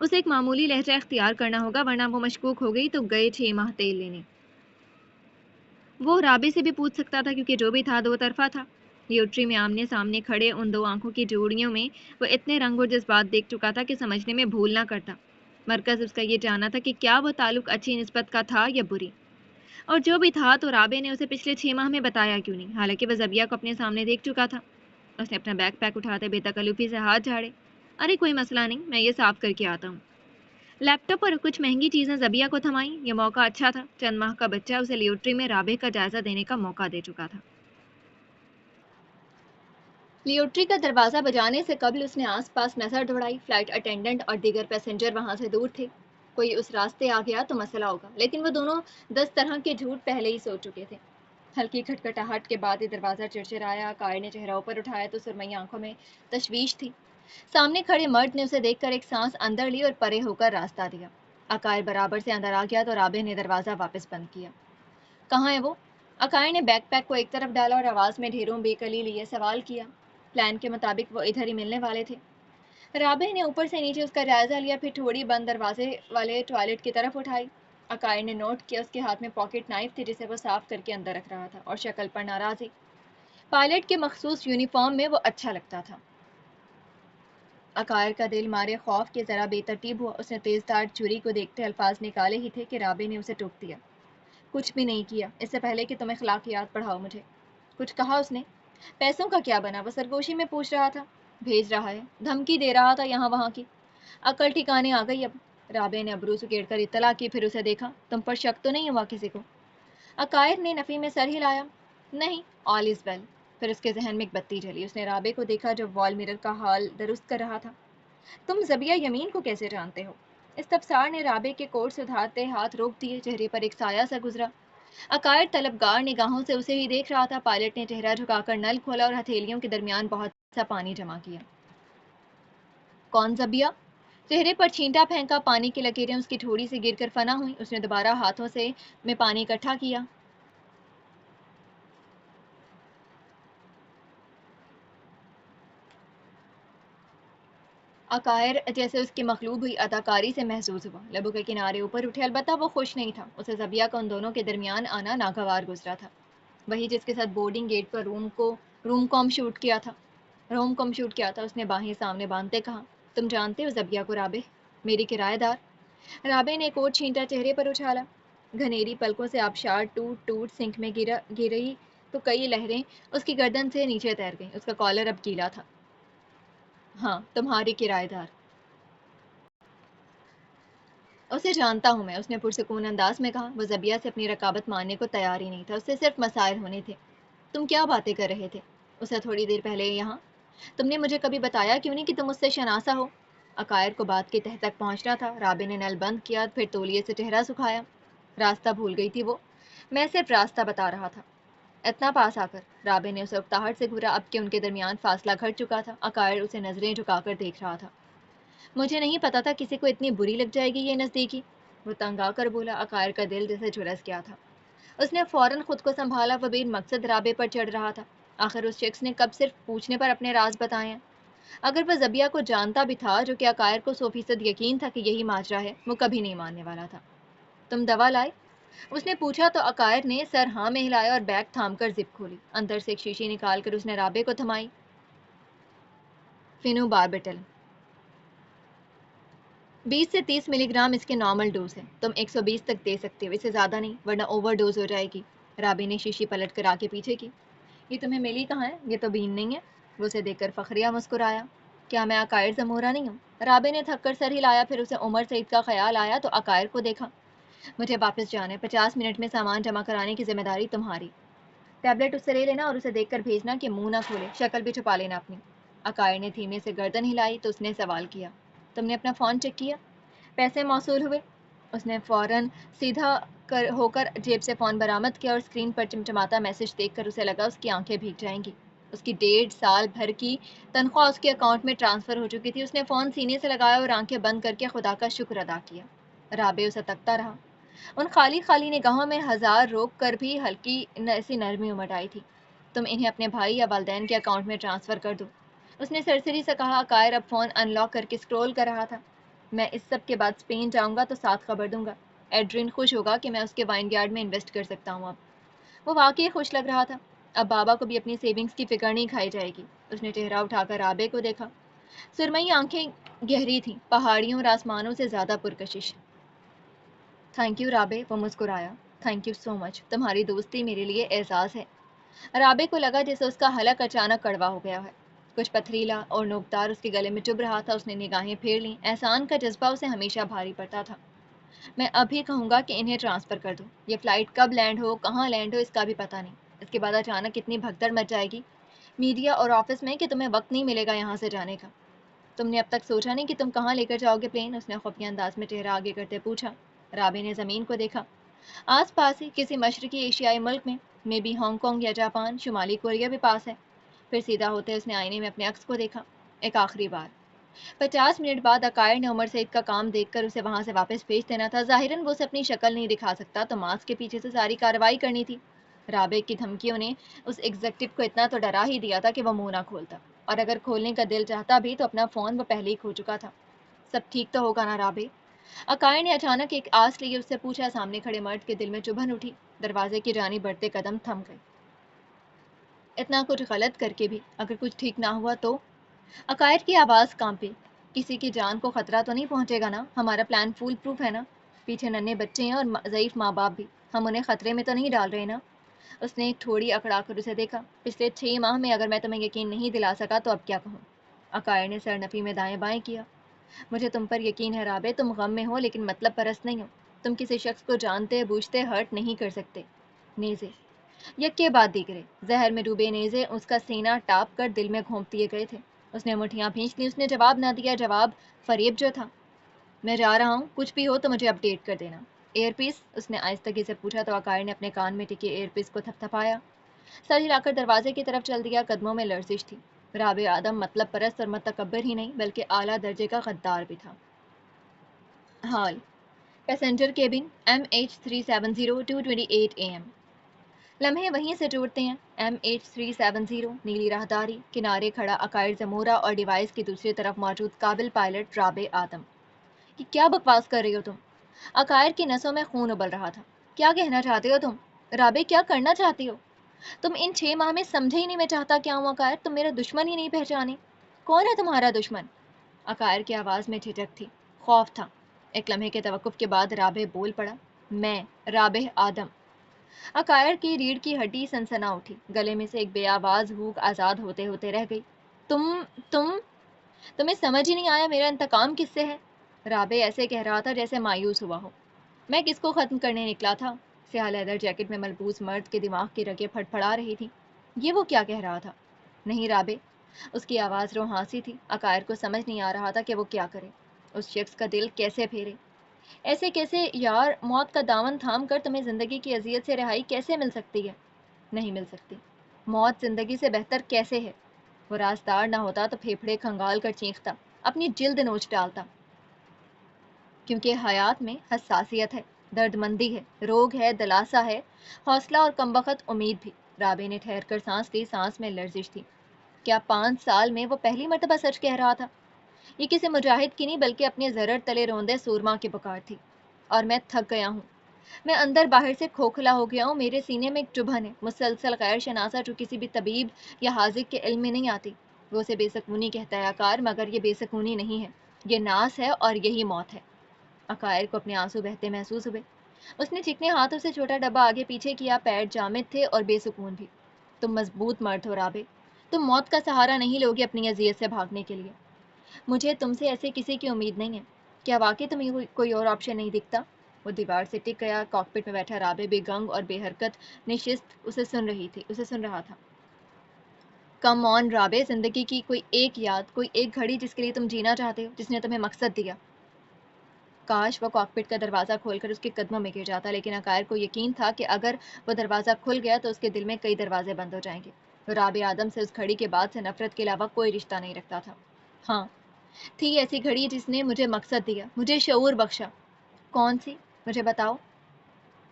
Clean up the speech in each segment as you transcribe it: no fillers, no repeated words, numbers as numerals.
اسے ایک معمولی لہجہ اختیار کرنا ہوگا ورنہ وہ مشکوک ہو گئی تو گئے 6 ماہ تیل لینے۔ وہ رابع سے بھی پوچھ سکتا تھا کیونکہ جو بھی تھا دو طرفہ تھا۔ لیوٹری میں آمنے سامنے کھڑے ان دو آنکھوں کی جوڑیوں میں وہ اتنے رنگ اور جذبات دیکھ چکا تھا کہ سمجھنے میں بھول نہ کرتا۔ مرکز اس کا یہ جانا تھا کہ کیا وہ تعلق اچھی نسبت کا تھا یا بری، اور جو بھی تھا تو رابع نے اسے پچھلے 6 ماہ میں بتایا کیوں نہیں، حالانکہ وہ زبیہ کو اپنے سامنے دیکھ چکا تھا۔ اس نے اپنا بیگ پیک اٹھاتے بے تکلفی سے ہاتھ جھاڑے۔ ارے کوئی مسئلہ نہیں، میں یہ صاف کر کے آتا ہوں۔ لیپ ٹاپ اور کچھ مہنگی چیزیں زبیہ کو تھمائیں۔ یہ موقع اچھا تھا، چند ماہ کا بچہ اسے لیوٹری میں رابع کا جائزہ دینے کا موقع دے چکا تھا۔ لیوٹری کا دروازہ بجانے سے قبل اس نے آس پاس نظر دوڑائی۔ فلائٹ اٹینڈنٹ اور دیگر پیسنجر وہاں سے دور تھے، کوئی اس راستے آ گیا تو مسئلہ ہوگا، لیکن وہ دونوں 10 طرح کے جھوٹ پہلے ہی سوچ چکے تھے۔ ہلکی کھٹکھٹاہٹ کے بعد یہ دروازہ چرچرایا۔ عقائل نے چہرہ اوپر اٹھایا تو سرمئی آنکھوں میں تشویش تھی۔ سامنے کھڑے مرد نے اسے دیکھ کر ایک سانس اندر لی اور پرے ہو کر راستہ دیا۔ عقائل برابر سے اندر آ گیا تو رابع نے دروازہ واپس بند کیا۔ کہاں ہے وہ؟ عقائل نے بیک پیک کو ایک طرف ڈالا اور آواز میں ڈھیروں بے کلی لیے سوال کیا۔ پلان کے مطابق وہ ادھر ہی ملنے والے تھے۔ رابع نے اوپر سے نیچے اس کا جائزہ لیا، پھر تھوڑی بند دروازے والے ٹوائلٹ کی طرف اٹھائی۔ عقائل نے نوٹ کیا اس کے ہاتھ میں پاکٹ نائف تھی جسے وہ صاف کر کے اندر رکھ رہا تھا، اور شکل پر ناراضی۔ پائلٹ کے مخصوص یونیفارم میں وہ اچھا لگتا تھا۔ عقائل کا دل مارے خوف کے ذرا بے ترتیب ہوا۔ اس نے تیز دھار چھری کو دیکھتے الفاظ نکالے ہی تھے کہ رابع نے اسے ٹوک دیا۔ کچھ بھی نہیں کیا، اس سے پہلے کہ تم اخلاقیات پڑھاؤ مجھے۔ کچھ کہا اس نے؟ پیسوں کا کیا بنا؟ وہ سرگوشی میں پوچھ رہا تھا۔ بھیج رہا ہے، دھمکی دے رہا تھا یہاں وہاں کی۔ عقل ٹھکانے آ گئی اب۔ رابع نے ابرو سکیڑ کر اطلاع کی، پھر اسے دیکھا۔ تم پر شک تو نہیں ہوا کسی کو؟ عقائل نے نفی میں سر ہلایا۔ نہیں، آل از ویل۔ پھر اس کے ذہن میں ایک بتی جلی۔ اس نے رابع کو دیکھا جو وال میرر کا حال درست کر رہا تھا۔ تم زبیہ یمین کو کیسے جانتے ہو؟ استفسار نے رابع کے کوٹ سے ادھارتے ہاتھ روک دیے۔ چہرے پر ایک سایہ سا گزرا۔ عقائل طلبگار نگاہوں سے اسے ہی دیکھ رہا تھا۔ پائلٹ نے چہرہ جھکا کر نل کھولا اور ہتھیلیوں کے درمیان بہت سا پانی جمع کیا۔ کون زبیہ؟ چہرے پر چھینٹا پھینکا، پانی کی لکیریں اس کی ٹھوڑی سے گر کر فنا ہوئیں۔ اس نے دوبارہ ہاتھوں سے میں پانی اکٹھا کیا۔ عقائر جیسے اس کی مغلوب ہوئی اداکاری سے محظوظ ہوا، لبوں کے کنارے اوپر اٹھے۔ البتہ وہ خوش نہیں تھا۔ اسے زبیہ کا ان دونوں کے درمیان آنا ناگوار گزرا تھا، وہی جس کے ساتھ بورڈنگ گیٹ پر روم کام شوٹ کیا تھا۔ اس نے باہیں سامنے باندھتے کہا، تم جانتے ہو زبیہ کو رابع؟ میری کرایہ دار۔ رابع نے کوٹ چھینٹا چہرے پر اچھالا۔ گھنیری پلکوں سے آبشار ٹوٹ ٹوٹ سنک میں گرئی تو کئی لہریں اس کی گردن سے نیچے تیر گئیں۔ اس کا کالر اب گیلا تھا۔ ہاں، تمہاری کرایہ دار۔ اسے جانتا ہوں میں، اس نے پرسکون انداز میں کہا۔ وہ زبیہ سے اپنی رقابت ماننے کو تیار ہی نہیں تھا، اس سے صرف مسائل ہونے تھے۔ تم کیا باتیں کر رہے تھے اسے تھوڑی دیر پہلے یہاں؟ تم نے مجھے کبھی بتایا کیوں نہیں کہ تم اس سے شناسا ہو؟ عقائر کو بات کی تہہ تک پہنچنا تھا۔ رابع نے نل بند کیا، پھر تولیے سے چہرہ سکھایا۔ راستہ بھول گئی تھی وہ؟ میں صرف راستہ بتا رہا تھا۔ اتنا پاس آ کر؟ رابع نے اسے اکتاہٹ سے گھورا، اب کہ ان کے درمیان فاصلہ گھٹ چکا تھا۔ عقائر اسے نظریں جھکا کر دیکھ رہا تھا۔ مجھے نہیں پتا تھا کسی کو اتنی بری لگ جائے گی یہ نزدیکی، وہ تنگ آ کر بولا۔ عقائر کا دل جیسے جھلس گیا تھا۔ اس نے فوراً خود کو سنبھالا، وہ بے مقصد رابع پر چڑھ رہا تھا۔ آخر اس شخص نے کب صرف پوچھنے پر اپنے راز بتائے ہیں؟ اگر وہ زبیہ کو جانتا بھی تھا، جو کہ عقائر کو 100% یقین تھا کہ یہی ماجرا ہے، وہ کبھی نہیں ماننے والا تھا۔ تم دوا لائے؟ اس نے پوچھا تو عقائر نے سر ہاں میں ہلایا اور بیگ تھام کر زپ کھولی۔ اندر سے ایک شیشی نکال کر اس نے رابع کو تھمائی۔ فینو باربیٹل 20 سے 30 ملی گرام اس کے نارمل ڈوز ہے۔ تم 120 تک دے سکتے ہو، اس سے زیادہ نہیں، ورنہ اوور ڈوز ہو جائے گی۔ رابع نے شیشی پلٹ کر آگے پیچھے کی۔ یہ تمہیں ملی کہاں ہے؟ یہ تو بین نہیں ہے۔ وہ اسے دیکھ کر فخریہ مسکرایا۔ کیا میں عقائر زمورہ نہیں ہوں؟ رابع نے تھک کر سر ہلایا، پھر اسے عمر سعید کا خیال آیا تو عقائر کو دیکھا۔ مجھے واپس جانا ہے، 50 منٹ میں سامان جمع کرانے کی ذمہ داری تمہاری۔ ٹیبلٹ اس سے لے لینا اور اسے دیکھ کر بھیجنا کہ منہ نہ کھولے، شکل بھی چھپا لینا اپنی۔ عقائر نے دھیمے سے گردن ہلائی تو اس نے سوال کیا، تم نے اپنا فون چیک کیا؟ پیسے موصول ہوئے؟ اس نے فوراً سیدھا ہو کر جیب سے فون برآمد کیا اور اسکرین پر چمچماتا میسج دیکھ کر اسے لگا اس کی آنکھیں بھیگ جائیں گی۔ اس کی 1.5 سال بھر کی تنخواہ اس کے اکاؤنٹ میں ٹرانسفر ہو چکی تھی۔ اس نے فون سینے سے لگایا اور آنکھیں بند کر کے خدا کا شکر ادا کیا۔ رابع اسے تکتا رہا۔ ان خالی خالی نگاہوں میں ہزار روک کر بھی ہلکی ایسی نرمی امٹ آئی تھی۔ تم انہیں اپنے بھائی یا والدین کے اکاؤنٹ میں ٹرانسفر کر دو، اس نے سرسری سے کہا۔ عقائر اب فون ان لاک کر کے اسکرول کر رہا تھا۔ میں اس سب کے بعد اسپین جاؤں گا تو ساتھ خبر دوں گا. ایڈرین خوش ہوگا کہ میں اس کے وائن یارڈ میں انویسٹ کر سکتا ہوں. اب وہ واقعی خوش لگ رہا تھا. اب بابا کو بھی اپنی سیونگز کی فکر نہیں کھائی جائے گی. اس نے چہرہ اٹھا کر رابع کو دیکھا. سرمئی آنکھیں گہری تھیں، پہاڑیوں اور آسمانوں سے زیادہ پرکشش. تھینک یو رابع، وہ مسکرایا. تھینک یو سو مچ، تمہاری دوستی میرے لیے اعزاز ہے. رابع کو لگا جیسے اس کا حلق اچانک کڑوا ہو گیا ہے. کچھ پتھریلا اور نوکدار اس کے گلے میں چبھ رہا تھا. اس نے نگاہیں پھیر لیں. احسان کا جذبہ اسے ہمیشہ بھاری پڑتا تھا. میں ابھی کہوں گا کہ انہیں ٹرانسفر کر دو. یہ فلائٹ کب لینڈ ہو، کہاں لینڈ ہو، اس کا بھی پتہ نہیں. اس کے بعد اچانک کتنی بھگدڑ مچ جائے گی میڈیا اور آفس میں کہ تمہیں وقت نہیں ملے گا یہاں سے جانے کا. تم نے اب تک سوچا نہیں کہ تم کہاں لے کر جاؤ گے پلین؟ اس نے خفیہ انداز میں چہرہ آگے کرتے پوچھا. رابع نے زمین کو دیکھا. آس پاس ہی کسی مشرقی ایشیائی ملک میں بھی ہانگ کانگ یا جاپان، شمالی کوریا بھی پاس ہے. پھر سیدھا ہوتے اس نے آئینے میں اپنے عکس کو دیکھا. ایک آخری بار. 50 منٹ بعد عقائر نے عمر سعید کا کام دیکھ کر اسے وہاں سے واپس بھیج دینا تھا. ظاہراً وہ اسے اپنی شکل نہیں دکھا سکتا تو ماسک کے پیچھے سے ساری کارروائی کرنی تھی. رابع کی دھمکیوں نے اس ایگزیکٹو کو اتنا تو ڈرا ہی دیا تھا کہ وہ منہ نہ کھولتا، اور اگر کھولنے کا دل چاہتا بھی تو اپنا فون وہ پہلے ہی کھو چکا تھا. سب ٹھیک تو ہوگا نا رابع؟ عقائر نے اچانک ایک آس لیے اس سے پوچھا. سامنے کھڑے مرد کے دل میں چبھن اٹھی. دروازے کی جانب بڑھتے قدم تھم گئے. اتنا کچھ غلط کر کے بھی اگر کچھ ٹھیک نہ ہوا تو؟ عقائد کی آواز کانپی. کسی کی جان کو خطرہ تو نہیں پہنچے گا نا؟ ہمارا پلان فول پروف ہے نا؟ پیچھے ننھے بچے ہیں اور ضعیف ماں باپ بھی. ہم انہیں خطرے میں تو نہیں ڈال رہے نا؟ اس نے ایک تھوڑی اکڑا کر اسے دیکھا. پچھلے 6 ماہ میں اگر میں تمہیں یقین نہیں دلا سکا تو اب کیا کہوں؟ عقائد نے سر نفی میں دائیں بائیں کیا. مجھے تم پر یقین ہے رابع، تم غم میں ہو لیکن مطلب پرست نہیں ہو. تم کسی شخص کو جانتے بوجھتے ہرٹ نہیں کر سکتے. نیزے یکے بعد دیگرے زہر میں ڈوبے نیزے اس کا سینہ ٹاپ کر دل میں گھونپ دیے گئے تھے. اس نے مٹھیاں بھینچ لی. اس نے جواب نہ دیا. جواب فریب جو تھا. میں جا رہا ہوں، کچھ بھی ہو تو مجھے اپ ڈیٹ کر دینا. ایئر پیس؟ اس نے آہستگی سے پوچھا تو عقائر نے اپنے کان میں ٹکی ایئر پیس کو تھپ تھپایا. سر ہلا کر دروازے کی طرف چل دیا. قدموں میں لرزش تھی. رابع آدم مطلب پرست اور متکبر ہی نہیں بلکہ اعلیٰ درجے کا غدار بھی تھا. Hall passenger cabin MH370 2:28 AM. لمحے وہیں سے ٹوٹتے ہیں. MH370 نیلی راہداری، کنارے کھڑا عقائر زمورہ اور ڈیوائس کی دوسری طرف موجود قابل پائلٹ رابع آدم. یہ کیا بکواس کر رہی ہو تم؟ عقائر کی نسوں میں خون ابل رہا تھا. کیا کہنا چاہتے ہو تم؟ رابع کیا کرنا چاہتی ہو؟ تم ان 6 ماہ میں سمجھے ہی نہیں میں چاہتا کیا ہوں عقائر. تم میرا دشمن ہی نہیں پہچانے. کون ہے تمہارا دشمن؟ عقائر کی آواز میں جھجک تھی، خوف تھا. ایک لمحے کے توقف کے بعد رابع بول پڑا. میں رابع آدم. عقائر کی ریڑھ کی ہڈی سنسنا اٹھی. گلے میں سے ایک بے آواز ہوک آزاد ہوتے ہوتے رہ گئی. تم تمہیں سمجھ ہی نہیں آیا میرا انتقام کس سے ہے؟ رابع ایسے کہہ رہا تھا جیسے مایوس ہوا ہو. میں کس کو ختم کرنے نکلا تھا؟ سیاہ لیدر جیکٹ میں ملبوس مرد کے دماغ کی رگیں پھڑ پھڑا رہی تھی. یہ وہ کیا کہہ رہا تھا؟ نہیں رابع. اس کی آواز روحانسی تھی. عقائر کو سمجھ نہیں آ رہا تھا کہ وہ کیا کرے. اس شخص کا دل کیسے پھیرے؟ ایسے کیسے یار؟ موت کا دامن تھام کر تمہیں زندگی کی اذیت سے رہائی کیسے مل سکتی ہے؟ نہیں مل سکتی. موت زندگی سے بہتر کیسے ہے؟ وہ رازدار نہ ہوتا تو پھیپھڑے کھنگال کر چیختا، اپنی جلد نوچ ڈالتا. کیونکہ حیات میں حساسیت ہے، درد مندی ہے، روگ ہے، دلاسا ہے، حوصلہ اور کمبخت امید بھی. رابع نے ٹھہر کر سانس لی. سانس میں لرزش تھی. کیا 5 سال میں وہ پہلی مرتبہ سچ کہہ رہا تھا؟ یہ کسی مجاہد کی نہیں بلکہ اپنے ضرر تلے روندے سورما کی پکار تھی. اور میں تھک گیا ہوں. میں اندر باہر سے کھوکھلا ہو گیا ہوں. میرے سینے میں ایک چبھن ہے، مسلسل غیر شناسا جو کسی بھی طبیب یا حاذق کے علم میں نہیں آتی. وہ اسے بے سکونی کہتا ہے عقار، مگر یہ بے سکونی نہیں ہے، یہ ناس ہے اور یہی موت ہے. عقائر کو اپنے آنسو بہتے محسوس ہوئے. اس نے چکنے ہاتھوں سے چھوٹا ڈبہ آگے پیچھے کیا. پیر جامد تھے اور بے سکون بھی. تم مضبوط مرد ہو رابع. تم موت کا سہارا نہیں لوگے اپنی اذیت سے بھاگنے کے لیے. مجھے تم سے ایسے کسی کی امید نہیں ہے. کیا واقعی تمہیں کوئی اور آپشن نہیں دکھتا؟ وہ دیوار سے ٹک گیا. کاکپٹ میں بیٹھا رابع بے گنگ اور بے حرکت نشست اسے سن رہا تھا. کم آن رابع، زندگی کی کوئی ایک یاد، کوئی ایک گھڑی جس کے لیے تم جینا چاہتے ہو، جس نے تمہیں مقصد دیا. کاش وہ کاکپٹ کا دروازہ کھول کر اس کے قدموں میں گر جاتا، لیکن عقائر کو یقین تھا کہ اگر وہ دروازہ کھل گیا تو اس کے دل میں کئی دروازے بند ہو جائیں گے. وہ رابع آدم سے اس گھڑی کے بعد سے نفرت کے علاوہ کوئی رشتہ نہیں رکھتا تھا. ہاں، تھی ایسی گھڑی جس نے مجھے مقصد دیا، مجھے شعور بخشا. کون سی؟ مجھے بتاؤ.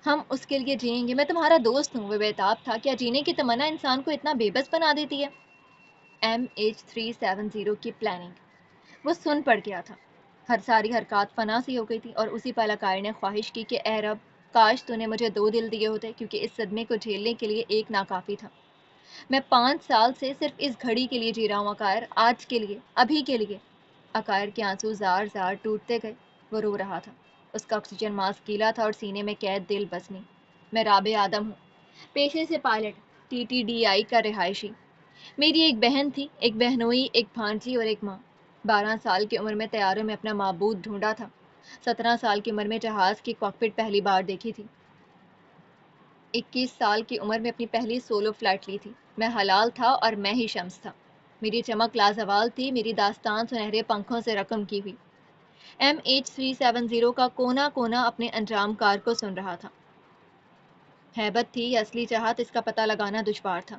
ہم اس کے لیے جئیں گے. میں تمہارا دوست ہوں. وہ بےتاب تھا. کیا جینے کی تمنا انسان کو اتنا بے بس بنا دیتی ہے؟ MH370 کی پلاننگ. وہ سن پڑ گیا تھا. ساری حرکات فنا سی ہو گئی تھی، اور اسی پل عقائر نے خواہش کی کہ اے رب، کاش تو نے مجھے 2 دل دیے ہوتے، کیونکہ اس صدمے کو جھیلنے کے لیے ایک ناکافی تھا۔ میں 5 سال سے صرف اس گھڑی کے لیے جی رہا ہوں عقائر، آج کے لیے، ابھی کے لیے۔ عقائر کے آنسو زار زار ٹوٹتے گئے۔ وہ رو رہا تھا، اس کا آکسیجن ماسک گیلا تھا اور سینے میں قید دل بزمی۔ میں رابع آدم ہوں، پیشے سے پائلٹ، TTDI کا رہائشی۔ میری ایک بہن تھی، ایک بہنوئی، ایک بھانجی اور ایک ماں۔ 12 سال کی عمر میں طیاروں میں اپنا معبود ڈھونڈا تھا۔ 17 سال کی عمر میں جہاز کی کاکپٹ پہلی بار دیکھی تھی۔ 21 سال کی عمر میں اپنی پہلی سولو فلائٹ لی تھی۔ میں حلال تھا اور میں ہی شمس تھا۔ میری چمک لازوال تھی، میری داستان سنہرے پنکھوں سے رقم کی ہوئی۔ MH370 کا کونا کونا اپنے انجام کار کو سن رہا تھا۔ ہیبت تھی یا اصلی چاہت، اس کا پتہ لگانا دشوار تھا۔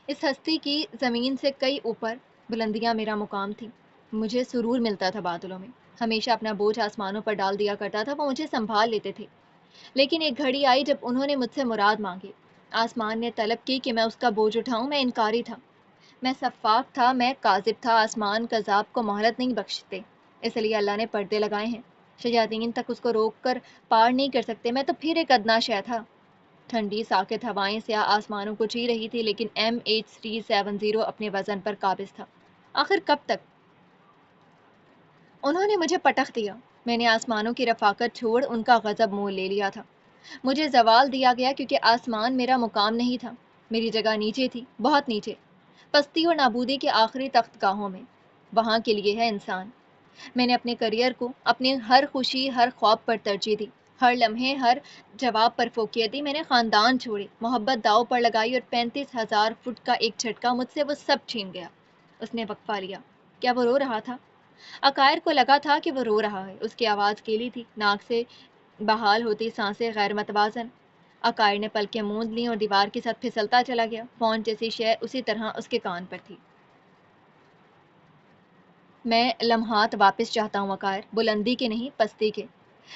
اس ہستی کی زمین سے کئی اوپر بلندیاں میرا مقام تھی۔ مجھے سرور ملتا تھا بادلوں میں، ہمیشہ اپنا بوجھ آسمانوں پر ڈال دیا کرتا تھا، وہ مجھے سنبھال لیتے تھے۔ لیکن ایک گھڑی آئی جب انہوں نے مجھ سے مراد مانگی۔ آسمان نے طلب کی کہ میں اس کا بوجھ اٹھاؤں، میں انکاری تھا۔ میں سفاک تھا، میں کاذب تھا، آسمان کذاب کو مہلت نہیں بخشتے، اس لیے اللہ نے پردے لگائے ہیں۔ شیاطین تک اس کو روک کر پار نہیں کر سکتے، میں تو پھر ایک ادنا شے تھا۔ ٹھنڈی ساکت ہوائیں سیاہ آسمانوں کو چی رہی تھی، لیکن MH370 اپنے وزن پر قابض تھا۔ آخر کب تک؟ انہوں نے مجھے پٹخ دیا۔ میں نے آسمانوں کی رفاقت چھوڑ ان کا غضب مول لے لیا تھا۔ مجھے زوال دیا گیا کیونکہ آسمان میرا مقام نہیں تھا۔ میری جگہ نیچے تھی، بہت نیچے، پستی اور نابودی کے آخری تخت گاہوں میں۔ وہاں کے لیے ہے انسان۔ میں نے اپنے کریئر کو، اپنی ہر خوشی، ہر خواب پر ترجیح دی، ہر لمحے، ہر جواب پر فوقیت دی۔ میں نے خاندان چھوڑے، محبت داؤ پر لگائی، اور 35,000 فٹ کا ایک جھٹکا مجھ سے وہ سب چھین گیا۔ اس نے وقفہ لیا۔ کیا وہ رو رہا تھا؟ عقائر کو لگا تھا کہ وہ رو رہا ہے۔ اس کی آواز کیلی تھی، ناک سے بحال ہوتی سانسیں غیر متوازن۔ عقائر نے پلکیں موند لیں اور دیوار کے ساتھ پھسلتا چلا گیا۔ فون جیسی شے اسی طرح اس کے کان پر تھی۔ میں لمحات واپس چاہتا ہوں عقائر، بلندی کے نہیں، پستی کے۔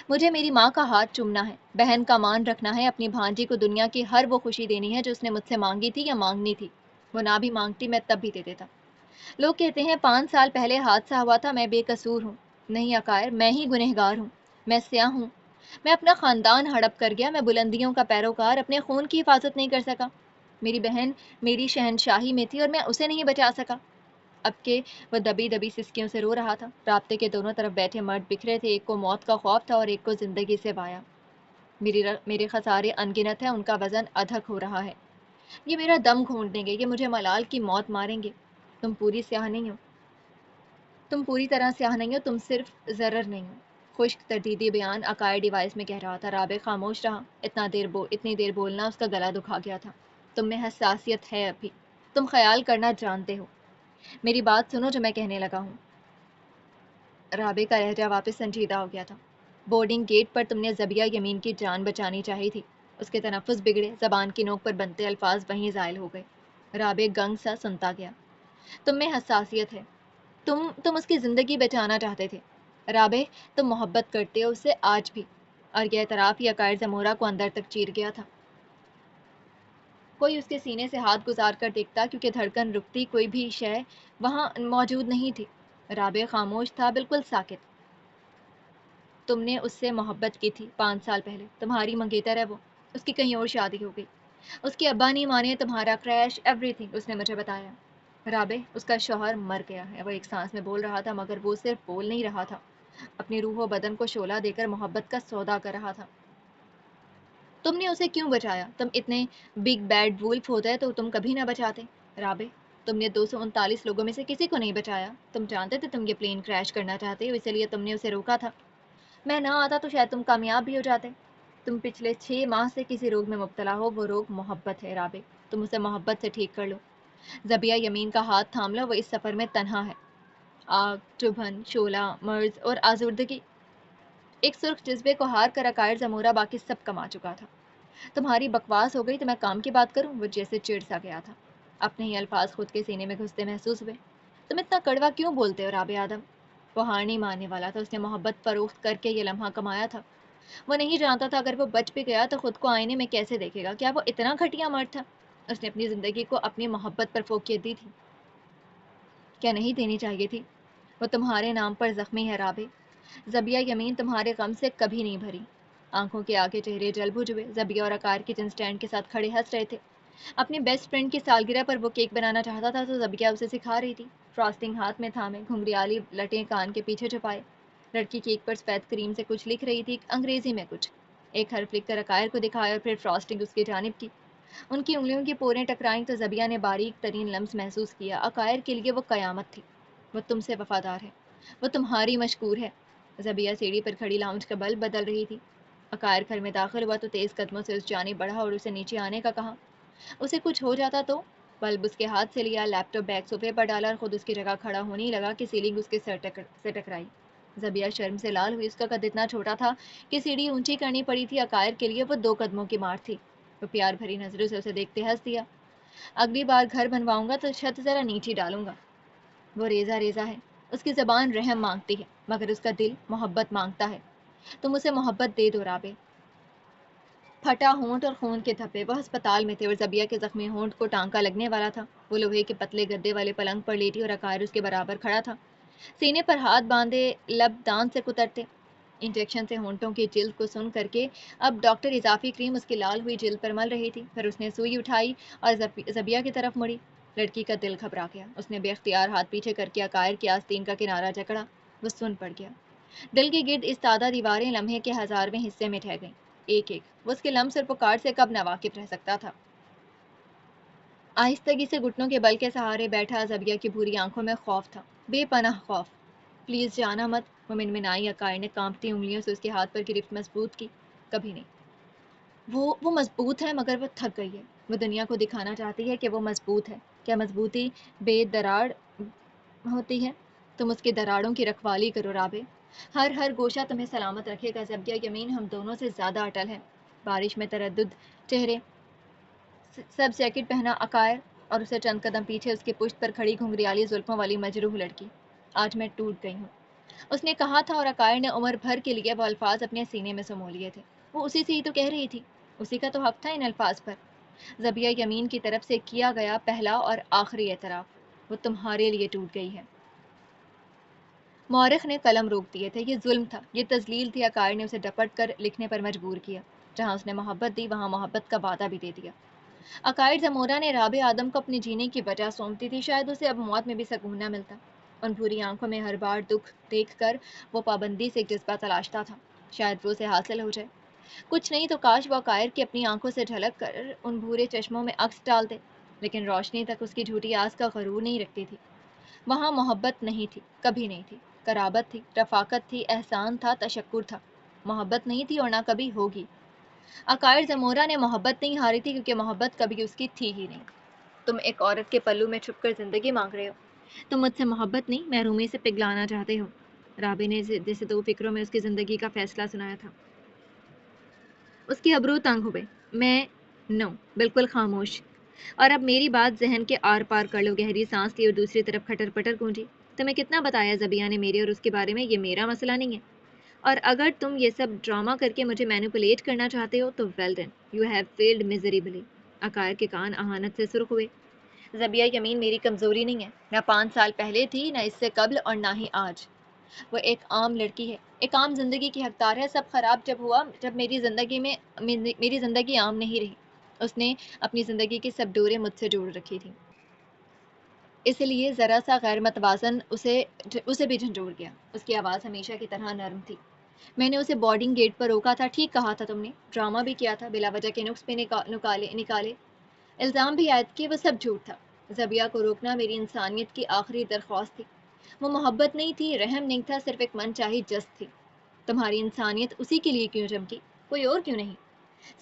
مجھے میری ماں کا ہاتھ چومنا ہے، بہن کا مان رکھنا ہے، اپنی بھانجی کو دنیا کی ہر وہ خوشی دینی ہے جو اس نے مجھ سے مانگی تھی یا مانگنی تھی۔ وہ نہ بھی مانگتی میں تب بھی دے دیتا۔ لوگ کہتے ہیں 5 سال پہلے حادثہ ہوا تھا، میں بے قصور ہوں۔ نہیں عقائر، میں ہی گنہگار ہوں، میں سیاہ ہوں۔ میں اپنا خاندان ہڑپ کر گیا، میں بلندیوں کا پیروکار اپنے خون کی حفاظت نہیں کر سکا۔ میری بہن میری شہنشاہی میں تھی اور میں اسے نہیں بچا سکا۔ اب کہ وہ دبی دبی سسکیوں سے رو رہا تھا۔ رابطے کے دونوں طرف بیٹھے مرد بکھرے تھے، ایک کو موت کا خوف تھا اور ایک کو زندگی سے وایا۔ میرے خسارے انگنت ہیں، ان کا وزن ادھک ہو رہا ہے۔ یہ میرا دم گھونٹ دیں گے، یہ مجھے ملال کی موت ماریں گے۔ تم پوری سیاہ نہیں ہو، تم پوری طرح سیاہ نہیں ہو، تم صرف ضرر نہیں ہو۔ خشک تردیدی بیان عقائر ڈیوائس میں کہہ رہا تھا۔ رابع خاموش رہا۔ اتنی دیر بولنا اس کا گلا دکھا گیا تھا۔ تم میں حساسیت ہے ابھی، تم خیال کرنا جانتے ہو۔ میری بات سنو جو میں کہنے لگا ہوں۔ رابع کا لہجہ واپس سنجیدہ ہو گیا تھا۔ بورڈنگ گیٹ پر تم نے زبیہ یمین کی جان بچانی چاہی تھی۔ اس کے تنفس بگڑے، زبان کی نوک پر بنتے الفاظ وہیں زائل ہو گئے۔ رابع گنگ سا سنتا گیا۔ تم میں حساسیت ہے، تم اس کی زندگی بچانا چاہتے تھے۔ رابع، تم محبت کرتے ہو اس سے آج بھی۔ اور یہ اعتراف ہی عقائر زمورہ کو اندر تک چیر گیا تھا۔ کوئی اس کے سینے سے ہاتھ گزار کر دیکھتا، کیونکہ دھڑکن رکتی، کوئی بھی شے وہاں موجود نہیں تھی۔ رابع خاموش تھا، بالکل ساکت۔ تم نے اس سے محبت کی تھی 5 سال پہلے، تمہاری منگیتر ہے وہ، اس کی کہیں اور شادی ہو گئی۔ اس کی ابا نہیں مانے، تمہارا کریش، ایوری تھنگ، اس نے مجھے بتایا۔ رابع، اس کا شوہر مر گیا ہے۔ وہ ایک سانس میں بول رہا تھا، مگر وہ صرف بول نہیں رہا تھا، اپنی روح و بدن کو شعلہ دے کر محبت کا سودا کر رہا تھا۔ تم نے اسے کیوں بچایا؟ تم اتنے بگ بیڈ وولف ہوتے تو تم کبھی نہ بچاتے۔ رابع، تم نے 239 لوگوں میں سے کسی کو نہیں بچایا۔ تم جانتے تھے تم یہ پلین کریش کرنا چاہتے ہو، اسی لیے تم نے اسے روکا تھا۔ میں نہ آتا تو شاید تم کامیاب بھی ہو جاتے۔ تم پچھلے 6 ماہ سے کسی روگ میں مبتلا ہو، وہ روگ محبت ہے۔ رابع، تم اسے محبت سے ٹھیک کر لو۔ زبیہ یمین کا ہاتھ تھام لو، وہ اس سفر میں تنہا ہے۔ آگ، چبھن، شعلہ، مرض اور آزردگی، ایک سرخ جذبے کو ہار کر عقائر زمورہ باقی سب کما چکا تھا۔ تمہاری بکواس ہو گئی تو میں کام کی بات کروں؟ وہ جیسے چڑ سا گیا تھا۔ اپنے ہی الفاظ خود کے سینے میں گھستے محسوس ہوئے۔ تم اتنا کڑوا کیوں بولتے ہو رابع آدم؟ وہ ہار نہیں ماننے والا تھا، اس نے محبت فروخت کر کے یہ لمحہ کمایا تھا۔ وہ نہیں جانتا تھا اگر وہ بچ بھی گیا تو خود کو آئینے میں کیسے دیکھے گا۔ کیا وہ اتنا گھٹیا مرد تھا؟ اس نے اپنی زندگی کو اپنی محبت پر فوقیت دی تھی، کیا نہیں دینی چاہیے تھی؟ وہ تمہارے نام پر زخمی ہے رابع. زبیہ یمین تمہارے غم سے کبھی نہیں بھری. آنکھوں کے آگے چہرے جل بجھ ہوئے. زبیہ اور عقائر کچن سٹینڈ کے ساتھ کھڑے ہنس رہے تھے. اپنی بیسٹ فرینڈ کی سالگرہ پر وہ کیک بنانا چاہتا تھا تو زبیہ اسے سکھا رہی تھی. فراسٹنگ ہاتھ میں تھامے, گھنگریالی لٹیں کان کے پیچھے چھپائے. لڑکی کیک پر سفید کریم سے کچھ لکھ رہی تھی, انگریزی میں کچھ. ایک حرف لکھ کر عقائر کو دکھایا اور پھر فراسٹنگ اس کی جانب کی. ان کی انگلیوں کی پوریں ٹکرائیں تو زبیہ نے باریک ترین لمس محسوس کیا. عقائر کے لیے وہ قیامت تھی. وہ تم سے وفادار ہے, وہ تمہاری مشکور ہے. زبیہ سیڑھی پر کھڑی لاؤنج کا بلب بدل رہی تھی. عقائر گھر میں داخل ہوا تو تیز قدموں سے اس جانب بڑھا اور اسے نیچے آنے کا کہا. اسے کچھ ہو جاتا تو. بلب اس کے ہاتھ سے لیا, لیپ ٹاپ بیگ صوفے پر ڈالا اور خود اس کی جگہ کھڑا ہونے ہی لگا کہ سیلنگ اس کے سر سے ٹکرائی. زبیہ شرم سے لال ہوئی. اس کا قد اتنا چھوٹا تھا کہ سیڑھی اونچی کرنی پڑی تھی. عقائر کے لیے وہ 2 قدموں کی مار تھی. وہ پیار بھری نظروں سے اسے دیکھتے ہنس دیا. اگلی بار گھر بنواؤں گا تو چھت ذرا نیچی ڈالوں گا. وہ ریزہ ریزہ ہے. اس کی زبان رحم مانگتی ہے مگر اس کا دل محبت مانگتا ہے. تم اسے محبت دے دو رابع. پھٹا ہونٹ اور خون کے دھبے. وہ ہسپتال میں تھے اور زبیہ کے زخمی ہونٹ کو ٹانکا لگنے والا تھا. وہ لوہے کے پتلے گدے والے پلنگ پر لیٹی اور عقائر اس کے برابر کھڑا تھا, سینے پر ہاتھ باندھے, لب دانت سے کترتے. انجیکشن سے ہونٹوں کی جلد کو سن کر کے اب ڈاکٹر اضافی کریم اس کی لال ہوئی جلد پر مل رہی تھی. پھر اس نے سوئی اٹھائی اور زبیہ کی طرف مڑی. لڑکی کا دل گھبرا گیا. اس نے بے اختیار ہاتھ پیچھے کر کے عقائر کی آستین کا کنارہ جکڑا. وہ سن پڑ گیا. دل کے گرد استادہ دیواریں لمحے کے 1000ویں حصے میں ٹھہ گئیں, ایک ایک. وہ اس کے لمس اور پکار سے کب نہ واقف رہ سکتا تھا. آہستگی سے گھٹنوں کے بل کے سہارے بیٹھا. زبیہ کی بھوری آنکھوں میں خوف تھا, بے پناہ خوف. پلیز جانا مت, وہ منمنائی. عقائر نے کانپتی انگلیوں سے اس کے ہاتھ پر گرفت مضبوط کی. کبھی نہیں. وہ مضبوط ہے مگر وہ تھک گئی ہے. وہ دنیا کو دکھانا چاہتی ہے کہ وہ مضبوط ہے. کیا مضبوطی بے دراڑ ہوتی ہے؟ تم اس کی دراڑوں کی رکھوالی کرو رابع. ہر گوشہ تمہیں سلامت رکھے گا. زبیہ یمین ہم دونوں سے زیادہ اٹل ہے. بارش میں تردد چہرے. سب جیکٹ پہنا عقائر اور اسے چند قدم پیچھے اس کی پشت پر کھڑی گھنگریالی زلفوں والی مجروح لڑکی. آج میں ٹوٹ گئی ہوں, اس نے کہا تھا, اور عقائر نے عمر بھر کے لیے وہ الفاظ اپنے سینے میں سمو لیے تھے. وہ اسی سے ہی تو کہہ رہی تھی. اسی کا تو حق تھا ان الفاظ پر. زبیہ یمین کی طرف سے کیا گیا پہلا اور آخری اعتراف. وہ تمہارے لیے ٹوٹ گئی ہے. مورخ نے قلم روک دیے تھے. یہ ظلم تھا, یہ تذلیل تھی. عقائر نے اسے ڈپٹ کر لکھنے پر مجبور کیا. جہاں اس نے محبت دی وہاں محبت کا وعدہ بھی دے دیا. عقائر زمورہ نے رابع آدم کو اپنے جینے کی وجہ سونپتی تھی. شاید اسے اب موت میں بھی سکون نہ ملتا. ان بھوری آنکھوں میں ہر بار دکھ دیکھ کر وہ پابندی سے ایک جذبہ تلاشتا تھا. شاید وہ اسے حاصل ہو جائے. کچھ نہیں تو کاش وہ عقائر کی اپنی آنکھوں سے جھلک کر ان بھورے چشموں میں عکس ڈال دے. لیکن روشنی تک اس کی جھوٹی آس کا غرور نہیں رکھتی تھی. وہاں محبت نہیں تھی, کبھی نہیں تھی. قرابت تھی, رفاقت تھی, احسان تھا, تشکر تھا. محبت نہیں تھی اور نہ کبھی ہوگی. عقائر زمورہ نے محبت نہیں ہاری تھی کیونکہ محبت کبھی اس کی تھی ہی نہیں. تم ایک عورت کے پلو میں چھپ کر زندگی مانگ رہے ہو. تم مجھ سے محبت نہیں محرومی سے پگھلانا چاہتے ہو. رابع نے جیسے 2 فکروں میں اس کی زندگی کا فیصلہ سنایا تھا. اس کے ابرو تنگ ہوئے. میں نو, بالکل خاموش. اور اب میری بات ذہن کے آر پار کر لو. گہری سانس لی اور دوسری طرف کھٹر پٹر گونجی. تمہیں کتنا بتایا زبیہ نے میرے اور اس کے بارے میں. یہ میرا مسئلہ نہیں ہے. اور اگر تم یہ سب ڈرامہ کر کے مجھے مینیپولیٹ کرنا چاہتے ہو تو well done, you have field miserably. عقائر کے کان اہانت سے سرخ ہوئے. زبیہ یمین میری کمزوری نہیں ہے, نہ 5 سال پہلے تھی, نہ اس سے قبل, اور نہ ہی آج. وہ ایک عام لڑکی ہے, ایک عام زندگی کی حقدار ہے. سب خراب جب ہوا جب میری زندگی عام نہیں رہی. اس نے اپنی زندگی کی سب ڈوریں مجھ سے جوڑ رکھی تھی, اس لیے ذرا سا غیر متوازن اسے بھی جھنجھوڑ گیا. اس کی آواز ہمیشہ کی طرح نرم تھی. میں نے اسے بورڈنگ گیٹ پر روکا تھا. ٹھیک کہا تھا تم نے. ڈرامہ بھی کیا تھا, بلا وجہ کے نقص پہ نکالے, الزام بھی عائد کیے. وہ سب جھوٹ تھا. زبیہ کو روکنا میری انسانیت کی آخری درخواست تھی. وہ محبت نہیں تھی, رحم نہیں تھا, صرف ایک من چاہی جست تھی. تمہاری انسانیت اسی کے لیے کیوں چمکی, کوئی اور کیوں نہیں؟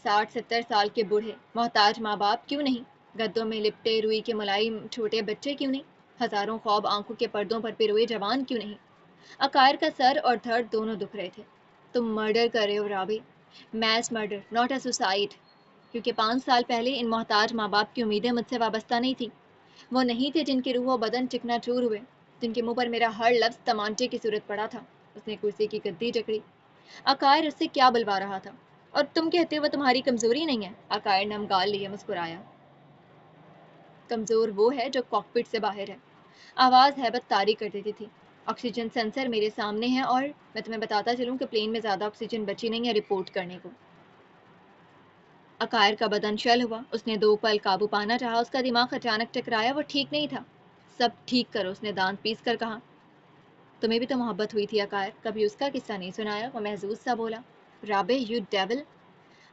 60-70 سال کے بوڑھے محتاج ماں باپ کیوں نہیں؟ گدوں میں لپٹے روئی کے ملائم چھوٹے بچے کیوں نہیں؟ ہزاروں خواب آنکھوں کے پردوں پر پروئے جوان کیوں نہیں؟ عقائر کا سر اور دھڑ دونوں دکھ رہے تھے. تم مرڈر کر رہے ہو رابع, mass murder, not a suicide. کیونکہ 5 سال پہلے ان محتاج ماں باپ کی امیدیں مجھ سے وابستہ نہیں تھیں. وہ نہیں تھے جن کی روح و بدن چکنا چور ہوئے, جن کے منہ پر میرا ہر لفظ تمانچے کی صورت پڑا تھا. اس نے کرسی کی گدی جکڑی. عقائر اس سے کیا بلوا رہا تھا؟ اور تم کہتے ہو وہ تمہاری کمزوری نہیں ہے. عقائر نے نمگال لیے, مسکرایا. کمزور وہ ہے جو کاکپٹ سے باہر ہے. آواز ہیبت طاری کر دیتی تھی. آکسیجن سینسر میرے سامنے ہے اور میں تمہیں بتاتا چلوں کہ پلین میں زیادہ آکسیجن بچی نہیں ہے رپورٹ کرنے کو۔ عقائر کا بدن شل ہوا، اس نے 2 پل قابو پانا چاہا، اس کا دماغ اچانک ٹکرایا، وہ ٹھیک نہیں تھا۔ سب ٹھیک کرو، اس نے دانت پیس کر کہا۔ تمہیں بھی تو محبت ہوئی تھی عقائر، کبھی اس کا قصہ نہیں سنایا؟ وہ محظوظ سا بولا۔ رابع، you devil,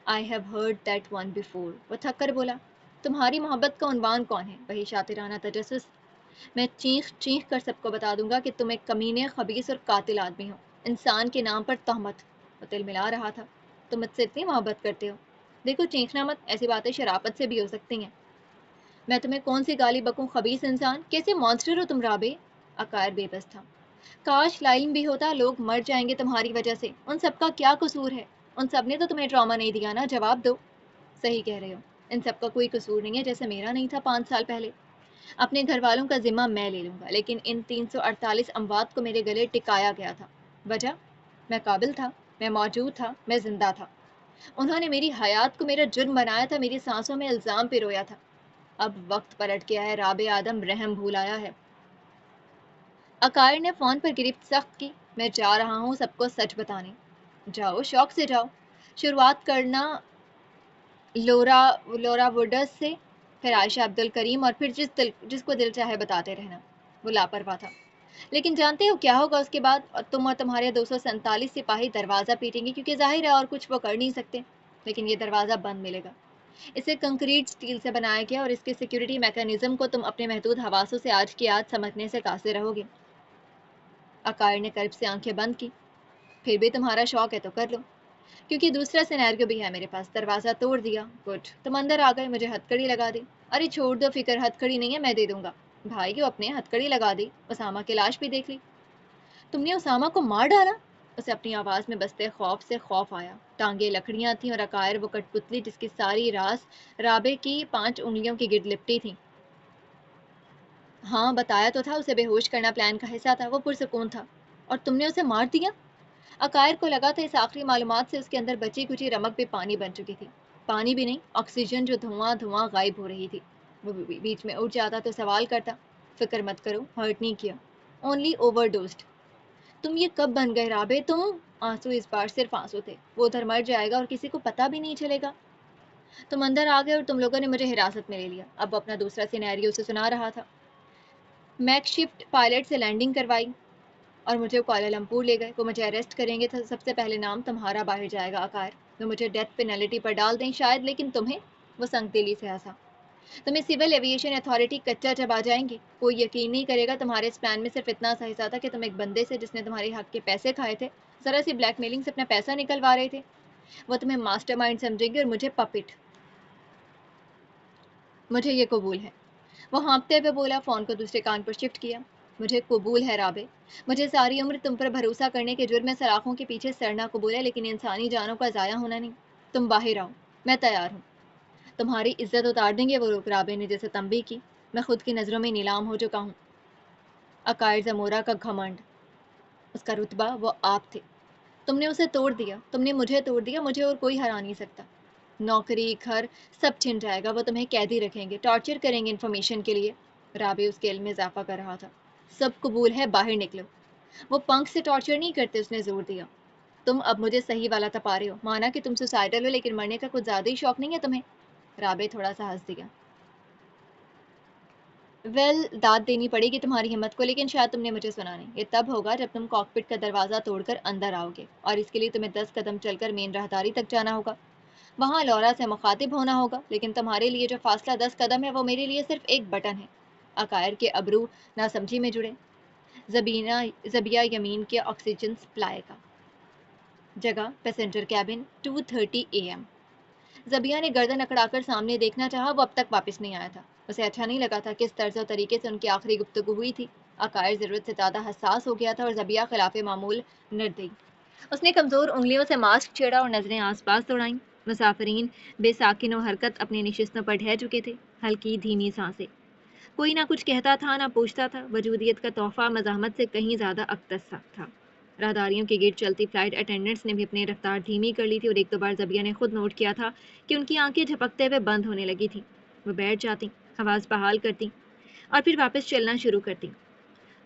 I have heard that one before, وہ تھک کر بولا۔ تمہاری محبت کا عنوان کون ہے؟ وہی شاطرانہ تجسس۔ میں چینخ چینخ کر سب کو بتا دوں گا کہ تم ایک کمینے، خبیث اور قاتل آدمی ہو، انسان کے نام پر تہمت۔ وہ تل ملا رہا تھا۔ تم مجھ سے اتنی محبت کرتے ہو؟ دیکھو چینخنا مت، ایسی باتیں شرافت سے بھی ہو سکتی ہیں۔ میں تمہیں کون سی گالی بکوں، خبیث انسان، کیسے مانسٹر ہو تم رابع؟ عقائر بے بس تھا۔ کاش لائم بھی ہوتا، لوگ مر جائیں گے تمہاری وجہ سے، ان سب کا کیا قصور ہے؟ ان سب نے تو تمہیں ڈراما نہیں دیا نا، جواب دو۔ صحیح کہہ رہے ہو، ان سب کا کوئی قصور نہیں ہے، جیسے میرا نہیں تھا 5 سال پہلے۔ اپنے گھر والوں کا ذمہ میں لے لوں گا، لیکن ان 348 اموات کو میرے گلے ٹکایا گیا تھا۔ وجہ؟ میں قابل تھا، میں موجود تھا، میں زندہ تھا۔ انہوں نے میری حیات کو میرا جرم بنایا تھا، میری سانسوں میں الزام پرویا تھا۔ اب وقت پلٹ گیا ہے رابع آدم، رحم بھول آیا ہے۔ عقائر نے فون پر گرفت سخت کی۔ میں جا رہا ہوں سب کو سچ بتانے۔ جاؤ، شوق سے جاؤ۔ شروعات کرنا لورا ووڈرز سے، پھر عائشہ عبد الکریم، اور پھر جس کو دل چاہے بتاتے رہنا۔ وہ لاپرواہ تھا۔ لیکن جانتے ہو کیا ہوگا اس کے بعد؟ تم اور تمہارے 247 سپاہی دروازہ پیٹیں گے، کیونکہ ظاہر ہے اور کچھ وہ کر نہیں سکتے، لیکن یہ دروازہ بند ملے گا۔ اسے کنکریٹ سٹیل سے بنایا گیا اور اس کے سیکیورٹی میکانزم کو تم اپنے محدود حواسوں سے آج کی آج سمجھنے سے قاصر رہو گے۔ عقائر نے کرب سے آنکھیں بند کی۔ پھر بھی تمہارا شوق ہے تو کر لو، کیونکہ دوسرا سینیریو بھی ہے میرے پاس۔ دروازہ توڑ دیا، گڈ، تم اندر آ گئے، مجھے ہتھ کڑی لگا دی۔ ارے چھوڑ دو فکر، ہتھ کڑی نہیں ہے، میں دے دوں گا۔ بھائیو اپنے ہتھ کڑی لگا دی۔ اسامہ کی لاش بھی دیکھ لی۔ تم نے اسامہ کو مار ڈالا؟ اسے اپنی آواز میں بستے خوف سے خوف آیا۔ ٹانگیں لکڑیاں تھیں اور عقائر وہ کٹ پتلی جس کی ساری راس رابع کی 5 انگلیوں کی گرد لپٹی تھی۔ ہاں بتایا تو تھا، اسے بے ہوش کرنا پلان کا حصہ تھا، وہ پرسکون تھا۔ اور تم نے اسے مار دیا؟ عقائر کو لگا تھا اس آخری معلومات سے اس کے اندر بچی کچی رمق بھی پانی بن چکی تھی۔ پانی بھی نہیں، آکسیجن جو دھواں دھواں غائب ہو رہی تھی۔ وہ بیچ میں اٹھ جاتا تو سوال کرتا، فکر مت کرو، ہرٹ نہیں کیا، اونلی اوور ڈوزڈ۔ تم یہ کب بن گئے رابع تم؟ آنسو اس بار صرف آنسو تھے۔ وہ ادھر مر جائے گا اور کسی کو پتہ بھی نہیں چلے گا۔ تم اندر آ گئے اور تم لوگوں نے مجھے حراست میں لے لیا۔ اب وہ اپنا دوسرا سینیریو اسے سنا رہا تھا۔ میک شفٹ پائلٹ سے لینڈنگ کروائی اور مجھے کوالالمپور لے گئے۔ وہ مجھے اریسٹ کریں گے، تو سب سے پہلے نام تمہارا باہر جائے گا عقائر۔ وہ مجھے ڈیتھ پینلٹی پر ڈال دیں شاید، لیکن تمہیں؟ وہ سنگ دلی سے ہنسا۔ تمہیں سول ایویشن اتھارٹی کچا جب آ جائیں گے، کوئی یقین نہیں کرے گا تمہارے اس پلان میں صرف اتنا سا حصہ تھا کہ تم ایک بندے سے جس نے تمہارے حق کے پیسے کھائے تھے، ذرا سی بلیک میلنگ سے اپنا پیسہ نکلوا رہے تھے۔ وہ تمہیں ماسٹر مائنڈ سمجھیں گے اور مجھے پپٹ۔ مجھے یہ قبول ہے، وہ ہانپتے ہوئے بولا، فون کو دوسرے کان پر شفٹ کیا۔ مجھے قبول ہے رابع، مجھے ساری عمر تم پر بھروسہ کرنے کے جرم میں سلاخوں کے پیچھے سڑنا قبول ہے، لیکن انسانی جانوں کا ضائع ہونا نہیں۔ تم باہر آؤ، میں تیار ہوں۔ تمہاری عزت اتار دیں گے وہ لوگ، رابع نے جیسے تنبیہ کی۔ میں خود کی نظروں میں نیلام ہو چکا ہوں۔ عقائر زمورہ کا گھمنڈ، اس کا رتبہ، وہ آپ تھے۔ تم نے اسے توڑ دیا، تم نے مجھے توڑ دیا، مجھے اور کوئی ہرا نہیں سکتا۔ نوکری، گھر، سب چھن جائے گا، وہ تمہیں قیدی رکھیں گے، ٹارچر کریں گے انفارمیشن کے لیے۔ رابع اس کے علم میں اضافہ کر رہا تھا۔ سب قبول ہے، باہر نکلو۔ وہ پنکھ سے ٹارچر نہیں کرتے، اس نے زور دیا۔ تم اب مجھے صحیح والا تپا رہے ہو، مانا کہ تم سوسائڈل ہو، لیکن مرنے کا کچھ زیادہ ہی شوق نہیں ہے تمہیں؟ رابع تھوڑا سا ہنس دیا۔ ویل، داد دینی پڑے گی تمہاری ہمت کو، لیکن شاید تم نے مجھے سنا نہیں۔ یہ تب ہوگا جب تم کاکپٹ کا دروازہ توڑ کر اندر آؤ گے، اور اس کے لیے تمہیں 10 قدم چل کر مین راہداری تک جانا ہوگا۔ وہاں لورا سے مخاطب ہونا ہوگا، لیکن تمہارے لیے جو فاصلہ 10 قدم ہے وہ میرے لیے صرف ایک بٹن ہے۔ عقائر کے ابرو ناسمجھی میں جڑے۔ زبیہ یمین کے آکسیجن سپلائی کا جگہ پیسنجر کیبن 2:30 AM۔ زبیہ نے گردن اکڑا کر سامنے دیکھنا چاہا، وہ اب تک واپس نہیں آیا تھا۔ اسے اچھا نہیں لگا تھا کس طرز و طریقے سے ان کی آخری گفتگو ہوئی تھی۔ عقائر ضرورت سے زیادہ حساس ہو گیا تھا اور زبیہ خلاف معمول نردئی۔ اس نے کمزور انگلیوں سے ماسک چھیڑا اور نظریں آس پاس دوڑائیں۔ مسافرین بے ساکن و حرکت اپنی نشستوں پر ڈھہ چکے تھے، ہلکی دھیمی سانسیں۔ کوئی نہ کچھ کہتا تھا نہ پوچھتا تھا، وجودیت کا تحفہ مزاحمت سے کہیں زیادہ اقدس تھا۔ راہداریوں کے گرد چلتی فلائٹ اٹینڈنٹس نے بھی اپنی رفتار دھیمی کر لی تھی، اور ایک دو بار زبیہ نے خود نوٹ کیا تھا کہ ان کی آنکھیں جھپکتے ہوئے بند ہونے لگی تھیں۔ وہ بیٹھ جاتی، آواز بحال کرتی اور پھر واپس چلنا شروع کرتی۔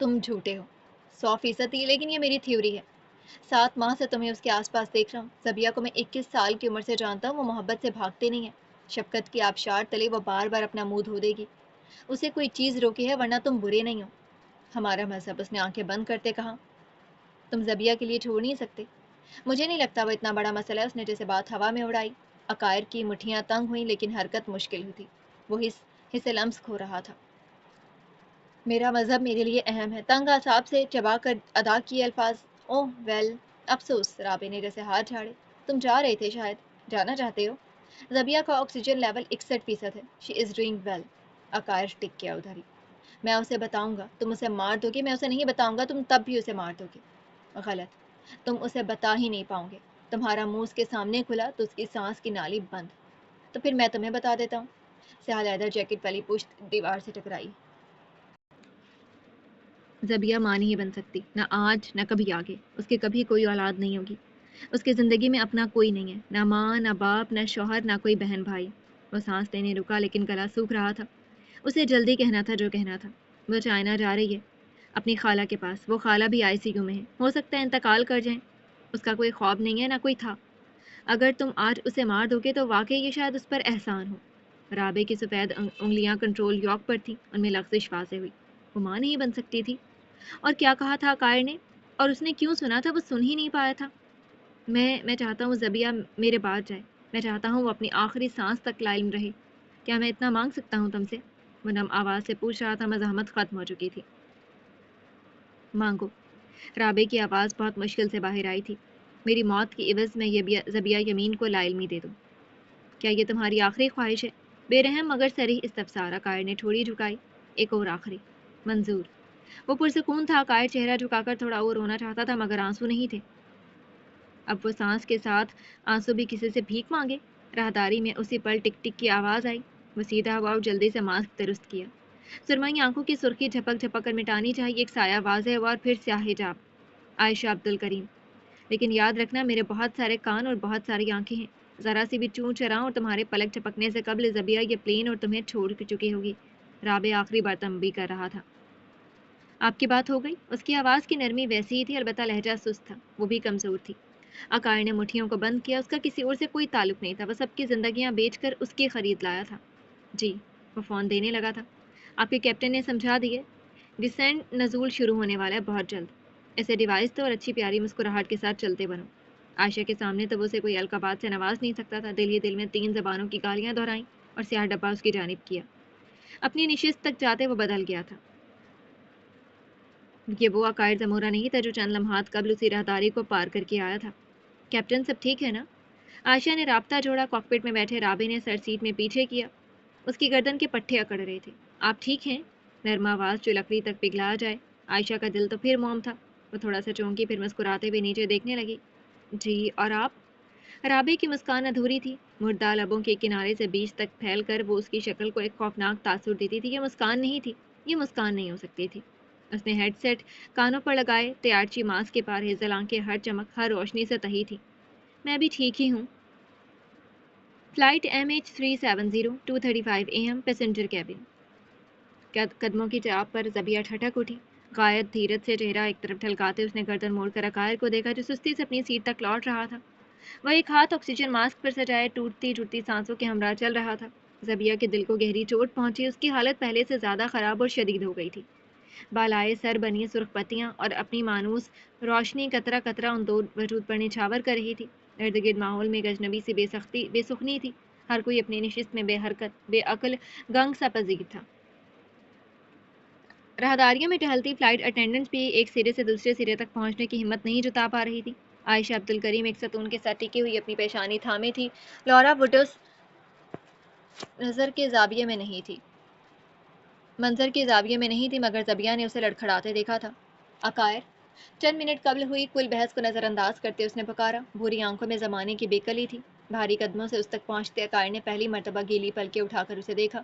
تم جھوٹے ہو 100%، لیکن یہ میری تھیوری ہے۔ 7 ماہ سے تمہیں اس کے آس پاس دیکھ رہا ہوں۔ زبیہ کو میں 21 سال کی عمر سے جانتا ہوں، وہ محبت سے بھاگتے نہیں ہیں۔ شفقت کی آبشار تلے وہ بار بار اپنا منہ دھو دے گی۔ اسے کوئی چیز روکی ہے، ورنہ تم برے نہیں ہو۔ ہمارا مذہب، اس نے آنکھیں بند کرتے کہا۔ تم زبیہ کے لیے چھوڑ نہیں سکتے۔ مجھے نہیں لگتا وہ اتنا بڑا مسئلہ ہے، اس نے جیسے بات ہوا میں اڑائی۔ عقائر کی مٹھیاں تنگ ہوئیں لیکن حرکت مشکل ہوئی تھی۔ وہ حس لمس کھو رہا تھا۔ میرا مذہب میرے لیے اہم ہے، تنگ اعصاب سے چبا کر ادا کیے الفاظ۔ اوہ ویل، افسوس، رابع نے جیسے ہاتھ جھاڑے۔ تم جا رہے تھے شاید، جانا چاہتے ہو؟ زبیہ کا آکسیجن لیول 61% ہے۔ شی از ڈوئنگ ویل۔ عقائر ٹک کیا ادھر ہی۔ میں اسے بتاؤں گا، تم اسے مار دو گے۔ میں اسے نہیں بتاؤں گا، تم تب بھی اسے مار دو گے۔ غلط، تم اسے بتا ہی نہیں پاؤ گے۔ تمہارا منہ اس کے سامنے کھلا تو اس کی سانس کی نالی بند۔ تو پھر میں تمہیں بتا دیتا ہوں۔ سیاہ لیدر جیکٹ والی پشت دیوار سے ٹکرائی۔ زبیہ ماں نہیں بن سکتی، نہ آج نہ کبھی آگے۔ اس کی کبھی کوئی اولاد نہیں ہوگی۔ اس کی زندگی میں اپنا کوئی نہیں ہے، نہ ماں، نہ باپ، نہ شوہر، نہ کوئی بہن بھائی۔ وہ سانس لینے رکا لیکن گلا سوکھ رہا تھا۔ اسے جلدی کہنا تھا جو کہنا تھا۔ وہ چائنا جا رہی ہے اپنی خالہ کے پاس۔ وہ خالہ بھی ICU میں ہے، ہو سکتا ہے انتقال کر جائیں۔ اس کا کوئی خواب نہیں ہے، نہ کوئی تھا۔ اگر تم آج اسے مار دو گے تو واقعی یہ شاید اس پر احسان ہو۔ رابع کی سفید انگلیاں کنٹرول یاک پر تھیں، ان میں لغزش واضح ہوئی۔ وہ ماں نہیں بن سکتی تھی؟ اور کیا کہا تھا عقائر نے؟ اور اس نے کیوں سنا تھا؟ وہ سن ہی نہیں پایا تھا۔ میں چاہتا ہوں زبیہ میرے بعد جائے۔ میں چاہتا ہوں وہ اپنی آخری سانس تک لا علم رہے۔ کیا میں اتنا مانگ سکتا ہوں تم سے؟ وہ نم آواز سے پوچھ رہا تھا، مزاحمت ختم ہو چکی تھی۔ مانگو۔ رابع کی آواز بہت مشکل سے باہر آئی تھی۔ میری موت کی عوض میں یہ زبیہ یمین کو لا علمی دے دوں۔ کیا یہ تمہاری آخری خواہش ہے؟ بے رحم مگر صریح استفسار۔ عقائر نے ٹھوڑی جھکائی۔ ایک اور آخری منظور۔ وہ پرسکون تھا۔ عقائر چہرہ جھکا کر تھوڑا اور رونا چاہتا تھا مگر آنسو نہیں تھے۔ اب وہ سانس کے ساتھ آنسو بھی کسی سے بھیک مانگے؟ راہداری میں اسی پل ٹک ٹک کی آواز آئی۔ وہ سیدھا ہوا اور جلدی سے ماسک درست کیا۔ سرمئی آنکھوں کی سرخی جھپک جھپک کر مٹانی چاہیے۔ ایک سایہ واضح ہوا اور پھر سیاہ حجاب۔ عائشہ عبدالکریم۔ لیکن یاد رکھنا، میرے بہت سارے کان اور بہت ساری آنکھیں ہیں۔ ذرا سی بھی چوں چراؤں اور تمہارے پلک جھپکنے سے قبل زبیہ یہ پلین اور تمہیں چھوڑ چکی ہوگی۔ رابع آخری بار تنبیہ کر رہا تھا۔ آپ کی بات ہو گئی؟ اس کی آواز کی نرمی ویسی ہی تھی، البتہ لہجہ سست تھا، وہ بھی کمزور تھی۔ عقائر نے مٹھیوں کو بند کیا۔ اس کا کسی اور سے کوئی تعلق نہیں تھا، وہ سب کی زندگیاں بیچ کر اس کی خرید لایا تھا۔ جی، وہ فون دینے لگا تھا۔ آپ کے کیپٹن نے سمجھا دیے، ڈسینڈ نزول شروع ہونے والا ہے بہت جلد۔ اسے ڈیوائس دو اور اچھی پیاری مسکراہٹ کے ساتھ چلتے بنو۔ عائشہ کے سامنے تو وہ اسے کوئی القابات سے نواز نہیں سکتا تھا۔ دل ہی دل میں 3 زبانوں کی گالیاں دہرائیں اور سیاہ ڈبہ اس کی جانب کیا۔ اپنی نشست تک جاتے وہ بدل گیا تھا۔ یہ وہ عقائر زمورہ نہیں تھا جو چند لمحات قبل اسی راہداری کو پار کر کے آیا تھا۔ کیپٹن سب ٹھیک ہے نا؟ عائشہ نے رابطہ جوڑا۔ کاکپٹ میں بیٹھے رابع نے سر سیٹ میں پیچھے کیا۔ اس کی گردن کے پٹھے اکڑ رہے تھے۔ آپ ٹھیک ہیں؟ نرم آواز جو لکڑی تک پگھلا جائے۔ عائشہ کا دل تو پھر موم تھا۔ وہ تھوڑا سا چونکی، پھر مسکراتے ہوئے نیچے دیکھنے لگی۔ جی، اور آپ؟ رابع کی مسکان ادھوری تھی۔ مردہ لبوں کے کنارے سے بیچ تک پھیل کر وہ اس کی شکل کو ایک خوفناک تاثر دیتی تھی۔ یہ مسکان نہیں تھی، یہ مسکان نہیں ہو سکتی تھی۔ اس نے ہیڈ سیٹ کانوں پر لگائے، تیارچی ماسک کے پار ہیزل آنکھیں ہر چمک، ہر روشنی سے تہی تھی۔ میں بھی ٹھیک ہی ہوں۔ Flight MH370 2:35 AM passenger cabin. قدموں کی چاپ پر زبیہ ٹھٹک اٹھی۔ غائب دھیرت سے چہرہ ایک طرف ڈھلکاتے اس نے گردن موڑ کر عقائر کو دیکھا جو سستی سے اپنی سیٹ تک لوٹ رہا تھا۔ وہ ایک ہاتھ آکسیجن ماسک پر سجائے ٹوٹتی ٹوٹتی سانسوں کے ہمراہ چل رہا تھا۔ زبیہ کے دل کو گہری چوٹ پہنچی۔ اس کی حالت پہلے سے زیادہ خراب اور شدید ہو گئی تھی۔ بالائے سر بنی سرخ پتیاں اور اپنی مانوس روشنی قطرہ قطرہ ان دو وجود پر نچھاور کر رہی تھی۔ ارد گرد ماحول میں ایک اجنبی سی بے سخنی تھی۔ ہر کوئی اپنی نشست میں بے حرکت، بے عقل، گنگ سا پذیر تھا۔ راہداریوں میں ٹہلتی فلائٹ اٹینڈنٹس بھی ایک سرے سے دوسرے سرے تک پہنچنے کی ہمت نہیں جتا پا رہی تھی۔ عائشہ عبدالکریم ایک ستون کے ساتھ ٹکی ہوئی اپنی پیشانی تھامے تھی۔ لورا وڈوس منظر کے زاویے میں نہیں تھی مگر زبیہ نے اسے لڑکھڑاتے دیکھا تھا۔ عقائر؟ چند منٹ قبل ہوئی کل بحث کو نظر انداز کرتے اس نے پکارا۔ بھوری آنکھوں میں زمانے کی بےقلی تھی۔ بھاری قدموں سے اس تک پہنچتے عقائر نے پہلی مرتبہ گیلی پلکیں اٹھا کر اسے دیکھا۔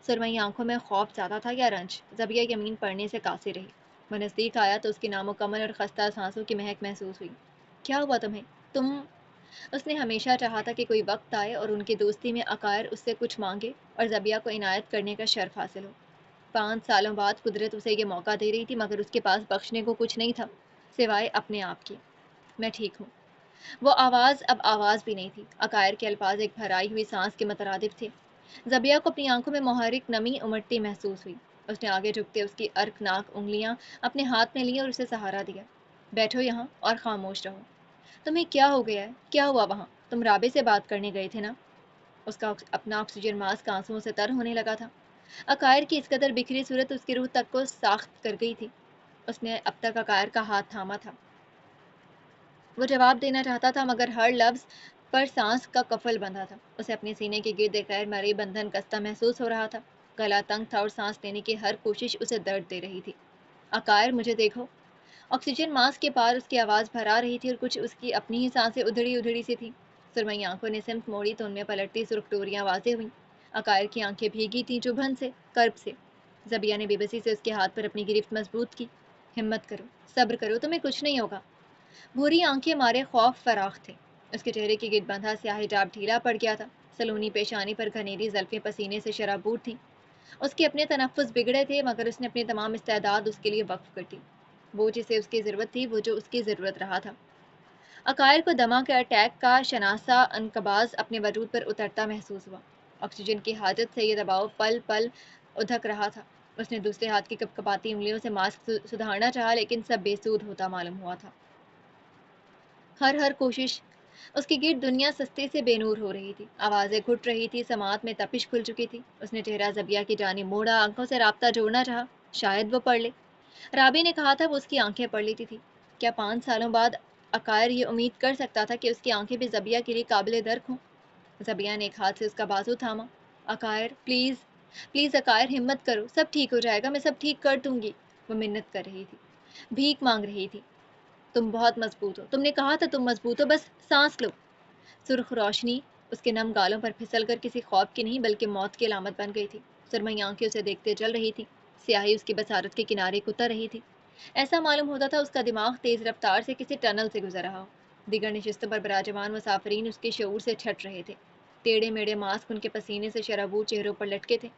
سرمئی آنکھوں میں خوف زیادہ تھا یا رنج؟ زبیہ یمین پڑنے سے قاصر رہی۔ وہ نزدیک آیا تو اس کی نامکمل اور خستہ سانسوں کی مہک محسوس ہوئی۔ کیا ہوا تمہیں؟ اس نے ہمیشہ چاہا تھا کہ کوئی وقت آئے اور ان کی دوستی میں عقائر اس سے کچھ مانگے اور زبیہ کو عنایت کرنے کا شرف حاصل ہو۔ 5 سالوں بعد قدرت اسے یہ موقع دے رہی تھی، مگر اس کے پاس بخشنے کو کچھ نہیں تھا سوائے اپنے آپ کے۔ میں ٹھیک ہوں۔ وہ آواز اب آواز بھی نہیں تھی، عقائر کے الفاظ ایک بھرائی ہوئی سانس کے مترادف تھے۔ زبیہ کو اپنی آنکھوں میں محرک نمی امٹتی محسوس ہوئی۔ اس نے آگے جھکتے اس کی ارکناک انگلیاں اپنے ہاتھ میں لیں اور اسے سہارا دیا۔ بیٹھو یہاں اور خاموش رہو۔ تمہیں کیا ہو گیا ہے؟ کیا ہوا وہاں؟ تم رابع سے بات کرنے گئے تھے نا؟ اس کا اپنا آکسیجن ماسک آنسوؤں سے تر ہونے لگا تھا۔ عقائر کی اس قدر بکھری صورت اس کی روح تک کو ساخت کر گئی تھی۔ اس نے اب تک عقائر کا ہاتھ تھاما تھا۔ وہ جواب دینا چاہتا تھا، مگر ہر لفظ پر سانس کا قفل بندھا تھا۔ اسے اپنے سینے کے گرد ایک غیر مرئی بندھن کستا محسوس ہو رہا تھا۔ گلا تنگ تھا اور سانس لینے کی ہر کوشش اسے درد دے رہی تھی۔ عقائر، مجھے دیکھو۔ آکسیجن ماسک کے پار اس کی آواز بھرا رہی تھی اور کچھ اس کی اپنی ہی سانسیں ادھڑی ادھڑی سی تھیں۔ سرمئی آنکھوں نے سمت موڑی تو ان میں پلٹتی سرخ ڈوریاں واضح ہوئیں۔ عقائر کی آنکھیں بھیگی تھیں، چبھن سے، کرب سے۔ زبیہ نے بے بسی سے اس کے ہاتھ پر اپنی گرفت مضبوط کی۔ ہمت کرو، صبر کرو، تمہیں کچھ نہیں ہوگا۔ بھوری آنکھیں مارے خوف فراخ تھے۔ اس کے چہرے کی گرد بندھا سیاہ حجاب ڈھیلا پڑ گیا تھا۔ سلونی پیشانی پر گھنیری زلفیں پسینے سے شرابور تھیں۔ اس کے اپنے تنفس بگڑے تھے، مگر اس نے اپنی تمام استعداد اس کے لیے وقف کر دی۔ وہ جسے اس کی ضرورت تھی، وہ جو اس کی ضرورت رہا تھا۔ عقائر کو دمہ کے اٹیک کا شناسا انقباض اپنے وجود پر اترتا محسوس ہوا۔ آکسیجن کی حاجت سے یہ دباؤ پل پل ادھک رہا تھا۔ اس نے دوسرے ہاتھ کی کپکپاتی انگلیوں سے ماسک سدھارنا چاہا، لیکن سب بے سود ہوتا معلوم ہوا تھا۔ ہر کوشش، اس کی گرد دنیا سستے سے بے نور ہو رہی تھی۔ آوازیں گھٹ رہی تھی، سماعت میں تپش کھل چکی تھی۔ اس نے چہرہ زبیہ کی جانب موڑا، آنکھوں سے رابطہ جوڑنا چاہا، شاید وہ پڑھ لے۔ رابع نے کہا تھا وہ اس کی آنکھیں پڑھ لیتی تھی۔ کیا 5 سالوں بعد عقائر یہ امید کر سکتا تھا کہ اس کی آنکھیں بھی زبیہ کے لیے قابل درک ہوں؟ زبیہ نے ایک ہاتھ سے اس کا بازو تھاما۔ عقائر، پلیز پلیز عقائر، ہمت کرو، سب ٹھیک ہو جائے گا، میں سب ٹھیک کر دوں گی۔ وہ منت کر رہی تھی، بھیک مانگ رہی تھی۔ تم بہت مضبوط ہو، تم نے کہا تھا تم مضبوط ہو، بس سانس لو۔ سرخ روشنی اس کے نم گالوں پر پھسل کر کسی خوف کی نہیں بلکہ موت کی علامت بن گئی تھی۔ سرمئی آنکھیں اسے دیکھتے جل رہی تھی، سیاہی اس کی بصارت کے کنارے کتر رہی تھی۔ ایسا معلوم ہوتا تھا اس کا دماغ تیز رفتار سے کسی ٹنل سے گزر رہا ہو۔ دیگر نشستوں پر براجمان مسافرین اس کے شعور سے چھٹ رہے تھے۔ ٹیڑھے میڑے ماسک ان کے پسینے سے شرابور چہروں پر لٹکے تھے۔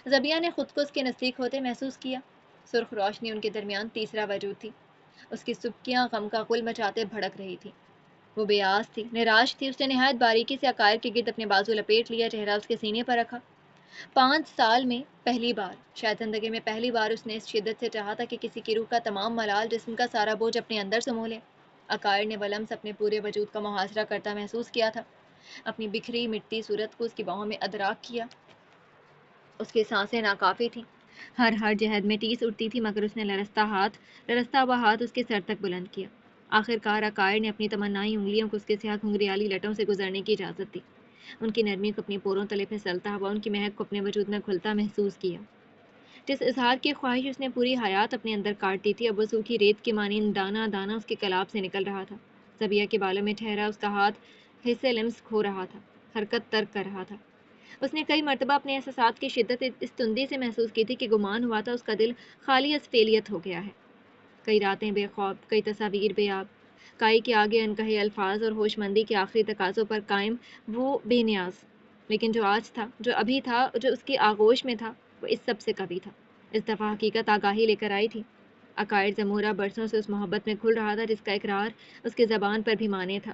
زبیہ نے خود کو اس کے نزدیک ہوتے محسوس کیا۔ سرخ روشنی ان کے درمیان تیسرا وجود تھی۔ اس کی سبکیاں غم کا غل مچاتے بھڑک رہی تھی۔ وہ بے آس تھی، نراش تھی۔ اس نے نہایت باریکی سے عقائر کے گرد اپنے بازو لپیٹ لیا، چہرہ اس کے سینے پر رکھا۔ 5 سال میں پہلی بار، شاید زندگی میں پہلی بار، اس نے اس شدت سے چاہا تھا کہ کسی کی روح کا تمام ملال، جسم کا سارا بوجھ اپنے اندر سمو لے۔ عقائر نے ولمس اپنے پورے وجود کا محاصرہ کرتا محسوس کیا تھا۔ اپنی بکھری مٹی صورت کو اس کی باہوں میں ادراک کیا۔ اس کی سانسیں ناکافی تھیں، ہر جہد میں ٹیس اٹھتی تھی، مگر اس نے لرزتا ہوا ہاتھ اس کے سر تک بلند کیا۔ آخر کار عقائر نے اپنی تمنائی انگلیوں کو اس کے سیاہ گھنگریالی لٹوں سے گزرنے کی اجازت دی۔ ان کی نرمی کو اپنی پوروں تلے پھسلتا ہوا، ان کی مہک کو اپنے وجود میں گھلتا محسوس کیا۔ جس اظہار کی خواہش اس نے پوری حیات اپنے اندر کاٹ دی تھی، اب وہ سوکھی ریت کے مانند دانہ دانہ اس کے کلاب سے نکل رہا تھا۔ زبیہ کے بالوں میں ٹھہرا اس کا ہاتھ حصے لمس کھو رہا تھا، حرکت ترک کر رہا تھا۔ اس نے کئی مرتبہ اپنے احساسات کی شدت اس تندی سے محسوس کی تھی کہ گمان ہوا تھا اس کا دل خالی از فعلیت ہو گیا ہے۔ کئی راتیں بے خواب، کئی تصاویر بے آب، کائی کے آگے انکہے الفاظ اور ہوش مندی کے آخری تقاضوں پر قائم وہ بے نیاز۔ لیکن جو آج تھا، جو ابھی تھا، جو اس کی آغوش میں تھا، وہ اس سب سے کبھی تھا۔ اس دفعہ حقیقت آگاہی لے کر آئی تھی۔ عقائر زمورہ برسوں سے اس محبت میں کھل رہا تھا جس کا اقرار اس کی زبان پر بھی مانے تھا۔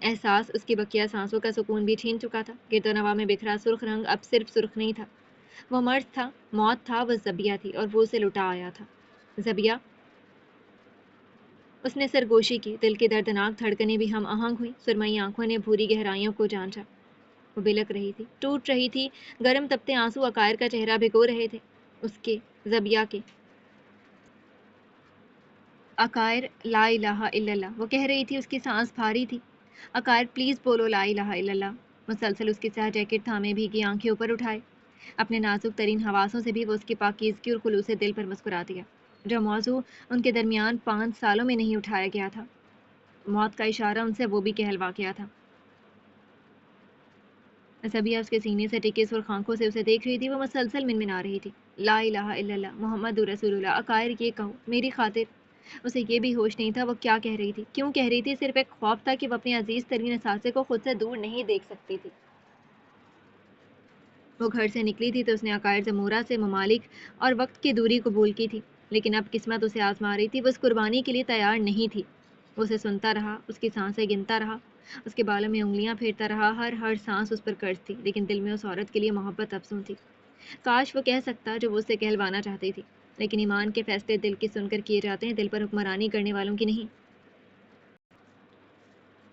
احساس اس کی بقیہ سانسوں کا سکون بھی چھین چکا تھا۔ گرد و نواح میں بکھرا سرخ رنگ اب صرف سرخ نہیں تھا، وہ مرض تھا، موت تھا، وہ زبیہ تھی اور وہ اسے لٹا آیا تھا۔ زبیہ، اس نے سرگوشی کی، دل کی دردناک دھڑکنیں بھی ہم آہنگ ہوئیں۔ سرمئی آنکھوں نے بھوری گہرائیوں کو جانچا۔ وہ بلک رہی تھی، ٹوٹ رہی تھی، گرم تپتے آنسو عقائر کا چہرہ بھگو رہے تھے، اس کے، زبیہ کے۔ عقائر، لا الہ الا اللہ، وہ کہہ رہی تھی، اس کی سانس بھاری تھی۔ عقائر، پلیز بولو لا الہ الا اللہ۔ مسلسل اس کی سیاہ جیکٹ تھامے بھیگی آنکھیں اوپر اٹھائے۔ اپنے نازک ترین حواسوں سے بھی وہ اس کی پاکیزگی اور خلوص دل پر مسکرا دیا۔ جو موضوع ان کے درمیان 5 سالوں میں نہیں اٹھایا گیا تھا، موت کا اشارہ ان سے وہ بھی کہلوا گیا تھا۔ زبیہ اس کے سینے سے ٹکے سرخ آنکھوں سے اسے دیکھ رہی تھی۔ وہ مسلسل منمنا رہی تھی، لا الہ الا اللہ، محمد رسول اللہ۔ عقائر، یہ کہو میری خاطر۔ اسے یہ بھی ہوش نہیں تھا وہ کیا کہہ رہی تھی، کیوں کہہ رہی تھی۔ صرف ایک خوف تھا کہ وہ اپنے عزیز ترین اثاثے کو خود سے دور نہیں دیکھ سکتی تھی۔ وہ گھر سے نکلی تھی تو اس نے عقائد زمورہ سے ممالک اور وقت کی دوری قبول کی تھی، لیکن اب قسمت اسے آزما رہی تھی۔ وہ اس قربانی کے لیے تیار نہیں تھی۔ وہ اسے سنتا رہا، اس کی سانسیں گنتا رہا، اس کے بالوں میں انگلیاں پھیرتا رہا۔ ہر سانس اس پر قرض تھی، لیکن دل میں اس عورت کے لیے محبت افزوں تھی۔ کاش وہ کہہ سکتا جو وہ اسے کہلوانا چاہتی تھی، لیکن ایمان کے فیصلے دل کی سن کر کیے جاتے ہیں، دل پر حکمرانی کرنے والوں کی نہیں۔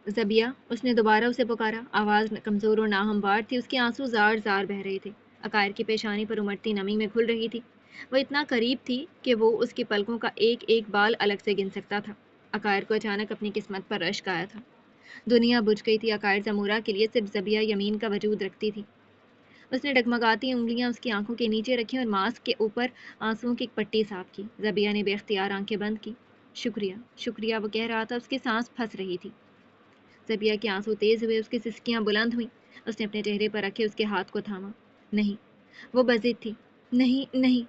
زبیہ، اس نے دوبارہ اسے پکارا۔ آواز کمزور اور ناہموار تھی، اس کے آنسو زار زار بہہ رہے تھے۔ عقائر کی پیشانی پر امٹتی نمی میں کھل رہی تھی۔ وہ اتنا قریب تھی کہ وہ اس کی پلکوں کا ایک ایک بال الگ سے گن سکتا تھا۔ عقائر کو اچانک اپنی قسمت پر رشک آیا تھا۔ دنیا بجھ گئی تھی۔ عقائر زمورہ کے لیے صرف زبیہ یمین کا وجود رکھتی تھی۔ اس نے ڈگمگاتی انگلیاں اس کی آنکھوں کے نیچے رکھی اور ماسک کے اوپر آنسوؤں کی ایک پٹی صاف کی۔ زبیہ نے بے اختیار آنکھیں بند کی۔ شکریہ، شکریہ، وہ کہہ رہا تھا۔ اس کی سانس پھنس رہی تھی۔ زبیہ کے آنسو تیز ہوئے، اس کی سسکیاں بلند ہوئیں۔ اس نے اپنے چہرے پر رکھے اس کے ہاتھ کو تھاما۔ نہیں، وہ بضد تھی۔ نہیں، نہیں،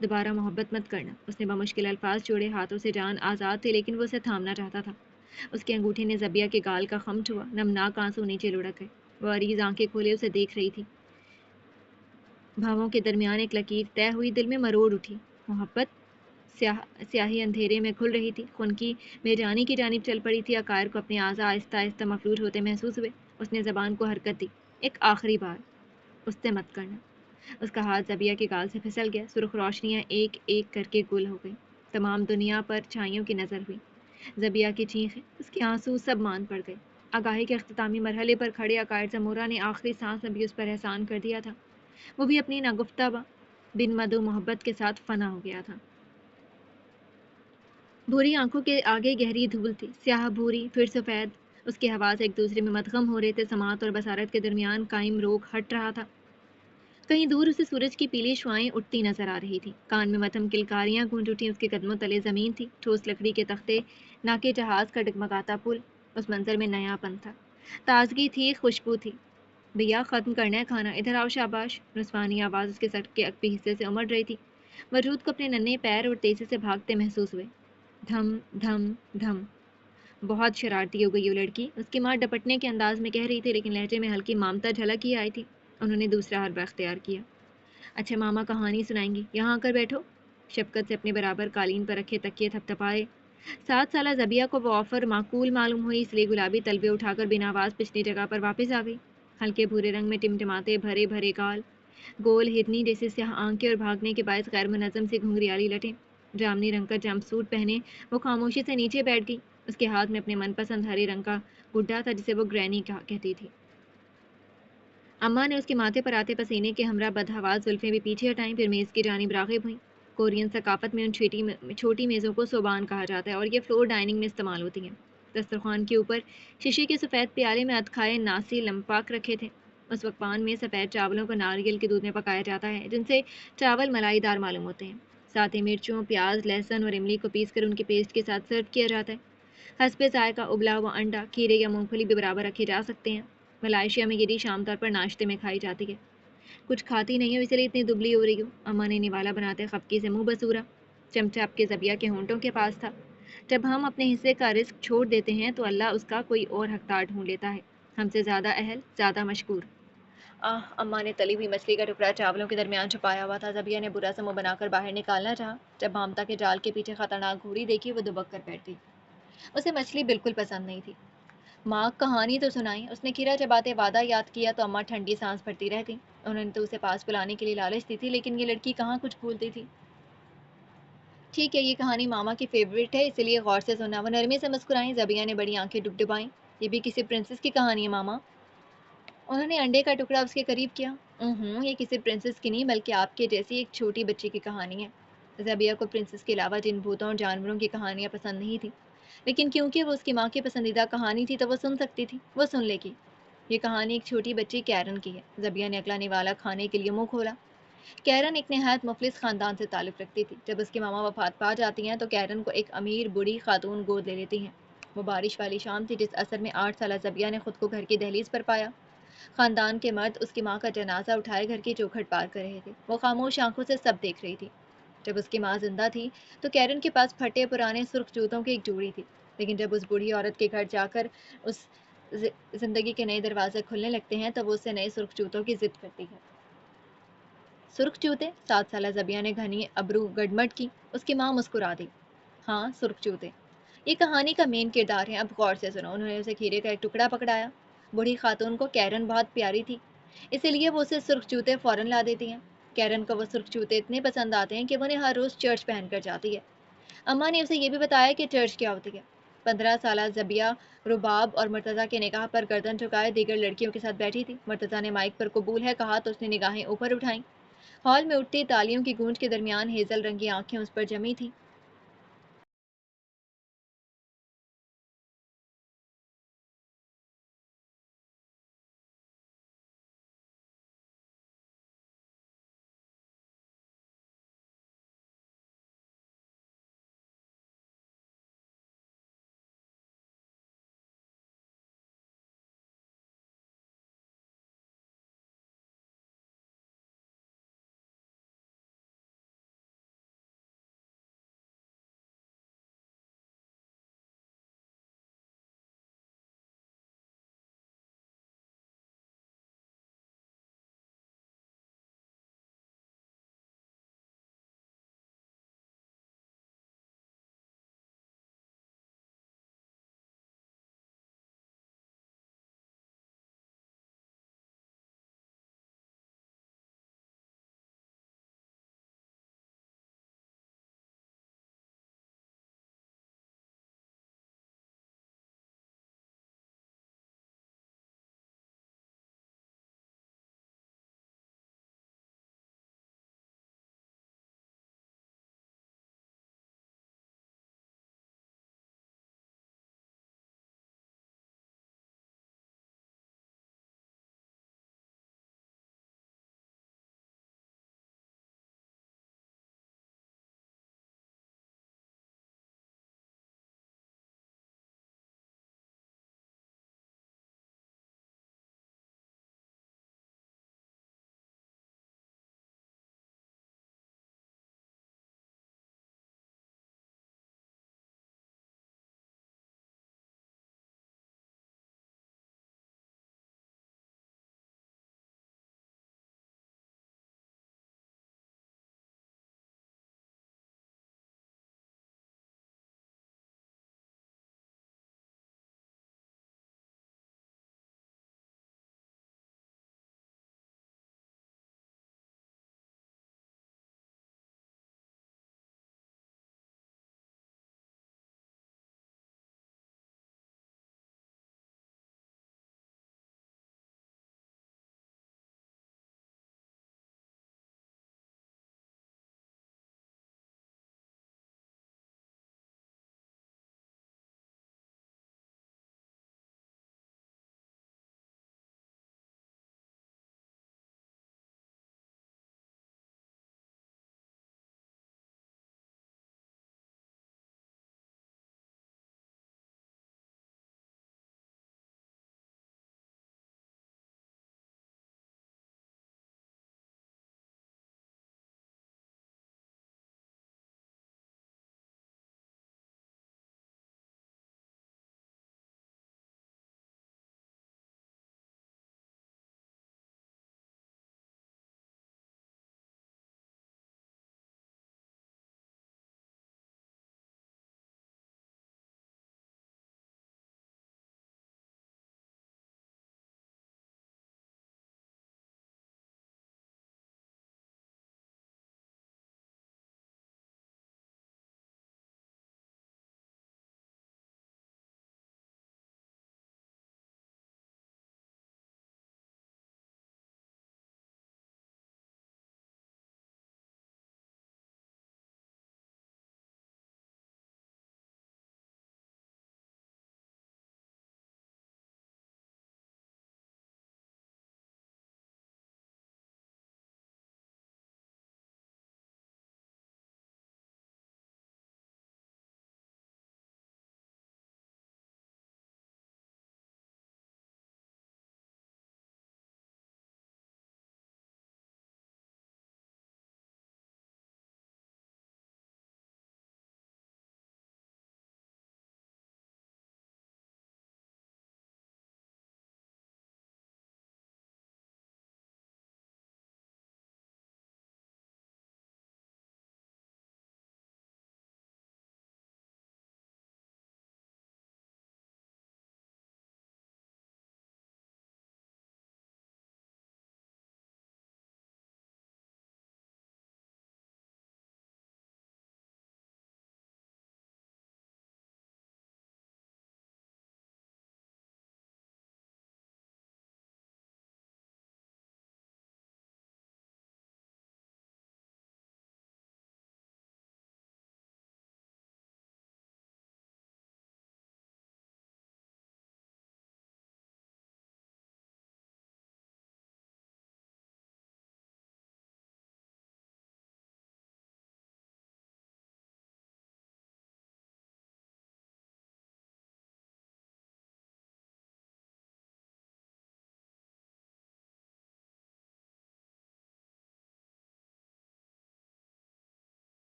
دوبارہ محبت مت کرنا۔ اس نے بمشکل الفاظ جوڑے، ہاتھوں سے جان آزاد تھے، لیکن وہ اسے تھامنا چاہتا تھا۔ اس کے انگوٹھے نے زبیہ کے گال کا خم چھوا، نمناک آنسو نیچے لڑک گئے۔ وہ عریض آنکھیں کھولے اسے دیکھ رہی تھی۔ بھووں کے درمیان ایک لکیر طے ہوئی، دل میں مروڑ اٹھی۔ محبت؟ سیاہی اندھیرے میں کھل رہی تھی، خنکی بے جانی کی جانب چل پڑی تھی۔ عقائر کو اپنے اعضاء آہستہ آہستہ مفلوج ہوتے محسوس ہوئے۔ اس نے زبان کو حرکت دی۔ ایک آخری بار، اس سے مت کرنا۔ اس کا ہاتھ زبیہ کے گال سے پھسل گیا۔ سرخ روشنیاں ایک ایک کر کے گل ہو گئیں۔ تمام دنیا پر چھائیوں کی نظر ہوئی۔ زبیہ کی چیخیں، اس کے آنسو، سب مان پڑ گئے۔ آگاہی کے اختتامی مرحلے پر کھڑے عقائد زمورہ نے آخری سانس میں بھی اس پر احسان کر دیا تھا۔ وہ بھی اپنی ناگفتہ بن مدعو محبت کے ساتھ فنا ہو گیا تھا۔ بھوری آنکھوں کے آگے گہری دھول تھی، سیاہ بھوری پھر سفید۔ اس کے حواس ایک دوسرے میں مدغم ہو رہے تھے، سماعت اور بصارت کے درمیان قائم روک ہٹ رہا تھا۔ کہیں دور اسے سورج کی پیلی شعاعیں اٹھتی نظر آ رہی تھیں، کان میں مدھم کلکاریاں گونج اٹھیں۔ اس کے قدموں تلے زمین تھی، ٹھوس لکڑی کے تختے، ناکے جہاز کا ڈگمگاتا پل۔ اس منظر میں نیا پن تھا، تازگی تھی، خوشبو تھی۔ بھیا، ختم کرنا ہے کھانا، ادھر آؤ شاباش۔ نسوانی آواز اس کے سر کے عقبی حصے سے امڑ رہی تھی۔ وجود کو اپنے ننھے پیر اور تیزی سے بھاگتے محسوس ہوئے۔ دھم دھم دھم۔ بہت شرارتی ہو گئی وہ لڑکی، اس کی ماں ڈپٹنے کے انداز میں کہہ رہی تھی، لیکن لہجے میں ہلکی مامتا جھلک ہی آئی تھی۔ انہوں نے دوسرا حربہ اختیار کیا۔ اچھا ماما کہانی سنائیں گی، یہاں آ کر بیٹھو۔ شفقت سے اپنے برابر قالین پر رکھے تکیے تھپ تھپائے۔ 7 سالہ زبیہ کو وہ آفر معقول معلوم ہوئی، اس لیے گلابی تلوے اٹھا کر بنا آواز پچھلی جگہ پر واپس آ گئی۔ ہلکے بھورے رنگ میں ٹمٹماتے بھرے بھرے گال، گول ہرنی جیسے سیاہ آنکھیں اور بھاگنے کے باعث غیر منظم سی گھنگریالی لٹیں۔ جامنی رنگ کا جمپ سوٹ پہنے وہ خاموشی سے نیچے بیٹھ گئی۔ اس کے ہاتھ میں اپنے من پسند ہرے رنگ کا گڈا تھا، جسے وہ گرینی کہتی تھی۔ اماں نے اس کے ماتھے پر آتے پسینے کے ہمراہ بدحواس زلفیں بھی پیچھے ہٹائیں، پھر میز کی جانب راغب ہوئیں۔ کورین ثقافت میں ان چھوٹی میزوں کو صوبان کہا جاتا ہے اور یہ فلور ڈائننگ میں استعمال ہوتی ہیں۔ دسترخوان کے اوپر شیشے کے سفید پیالے میں ادکھائے ناسی لمپاک رکھے تھے۔ اس پکوان میں سفید چاولوں کو ناریل کے دودھ میں پکایا جاتا ہے، جن سے چاول ملائی دار معلوم ہوتے ہیں۔ ساتھ ہی مرچوں، پیاز، لہسن اور املی کو پیس کر ان کے پیسٹ کے ساتھ سرو کیا جاتا ہے۔ حسب ذائقہ ابلا ہوا انڈا، کھیرے یا مونگ پھلی بھی برابر رکھے جا سکتے ہیں۔ ملائیشیا میں یہ ڈش عام طور پر ناشتے میں کھائی جاتی ہے۔ کچھ کھاتی نہیں ہو، اسی لیے اتنی دبلی ہو رہی ہو، اماں نے نوالا بناتے خفگی سے منہ بسورا۔ چمچہ اب کے زبیہ کے ہونٹوں کے پاس تھا۔ جب ہم اپنے حصے کا رزق چھوڑ دیتے ہیں تو اللہ اس کا کوئی اور حقدار ڈھونڈ لیتا ہے، ہم سے زیادہ اہل، زیادہ مشکور۔ اماں نے تلی ہوئی مچھلی کا ٹکڑا چاولوں کے درمیان چھپایا ہوا تھا۔ زبیہ نے برا سا منہ بنا کر باہر نکالنا چاہا۔ جب مامتا کے جال کے پیچھے خطرناک گھوڑی دیکھی، وہ دبک کر بیٹھ گئی۔ اسے مچھلی بالکل پسند نہیں تھی۔ ماں کہانی تو سنائیں۔ اس نے کھیرا چباتے وعدہ یاد کیا تو اماں ٹھنڈی سانس بھرتی رہ گئی۔ انہوں نے تو اسے پاس بلانے کے لیے لالچ دی تھی، لیکن یہ لڑکی کہاں کچھ بھولتی تھی۔ ٹھیک ہے، یہ کہانی ماما کی فیوریٹ ہے، اسی لیے غور سے سننا۔ وہ نرمی سے مسکرائیں۔ زبیہ نے بڑی آنکھیں ڈبڈبائیں۔ یہ بھی کسی پرنسس کی کہانی ہے ماما؟ انہوں نے انڈے کا ٹکڑا اس کے قریب کیا۔ یہ کسی پرنسس کی نہیں، بلکہ آپ کے جیسی ایک چھوٹی بچی کی کہانی ہے۔ زبیہ کو پرنسس کے علاوہ جن بھوتوں اور جانوروں کی کہانیاں پسند نہیں تھیں، لیکن کیونکہ وہ اس کی ماں کی پسندیدہ کہانی تھی تو وہ سن سکتی تھی۔ وہ سن لے گی۔ یہ کہانی ایک چھوٹی بچی کیرن کی ہے۔ زبیہ نے اگلا نوالا کھانے کے لیے منہ کھولا۔ کیرن ایک نہایت مفلس خاندان سے تعلق رکھتی تھی۔ جب اس کی ماما وفات پا جاتی ہیں تو کیرن کو ایک امیر بوڑھی خاتون گود لے لیتی ہیں۔ وہ بارش والی شام تھی جس اثر میں 8 سالہ زبیہ نے خود کو گھر کی دہلیز پر پایا۔ خاندان کے مرد اس کی ماں کا جنازہ اٹھائے گھر کی چوکھٹ پار کر رہے تھے۔ وہ خاموش آنکھوں سے سب دیکھ رہی تھی۔ جب اس کی ماں زندہ تھی تو کیرن کے پاس پھٹے پرانے سرخ جوتوں کی ایک جوڑی تھی، لیکن جب اس بوڑھی عورت کے گھر جا کر اس زندگی کے نئے دروازے کھلنے لگتے ہیں تو وہ اسے نئے سرخ جوتوں کی ضد کرتی ہے۔ سرخ جوتے؟ 7 سالہ زبیہ نے گھنی ابرو گڈمڈ کی۔ اس کی ماں مسکرا دی۔ ہاں، سرخ جوتے یہ کہانی کا مین کردار ہے، اب غور سے سنو۔ انہوں نے اسے کھیرے کا ایک ٹکڑا پکڑایا۔ بوڑھی خاتون کو کیرن بہت پیاری تھی، اسی لیے وہ اسے سرخ جوتے فوراً لا دیتی ہیں۔ کیرن کو وہ سرخ جوتے اتنے پسند آتے ہیں کہ وہ انہیں ہر روز چرچ پہن کر جاتی ہے۔ اماں نے اسے یہ بھی بتایا کہ چرچ کیا ہوتی ہے۔ 15 سالہ زبیہ رباب اور مرتضیٰ کے نکاح پر گردن جھکائے دیگر لڑکیوں کے ساتھ بیٹھی تھی۔ مرتضیٰ نے مائک پر قبول ہے کہا تو اس نے نگاہیں اوپر اٹھائیں۔ ہال میں اٹھتی تالیوں کی گونج کے درمیان ہیزل رنگ کی آنکھیں اس پر جمی تھیں۔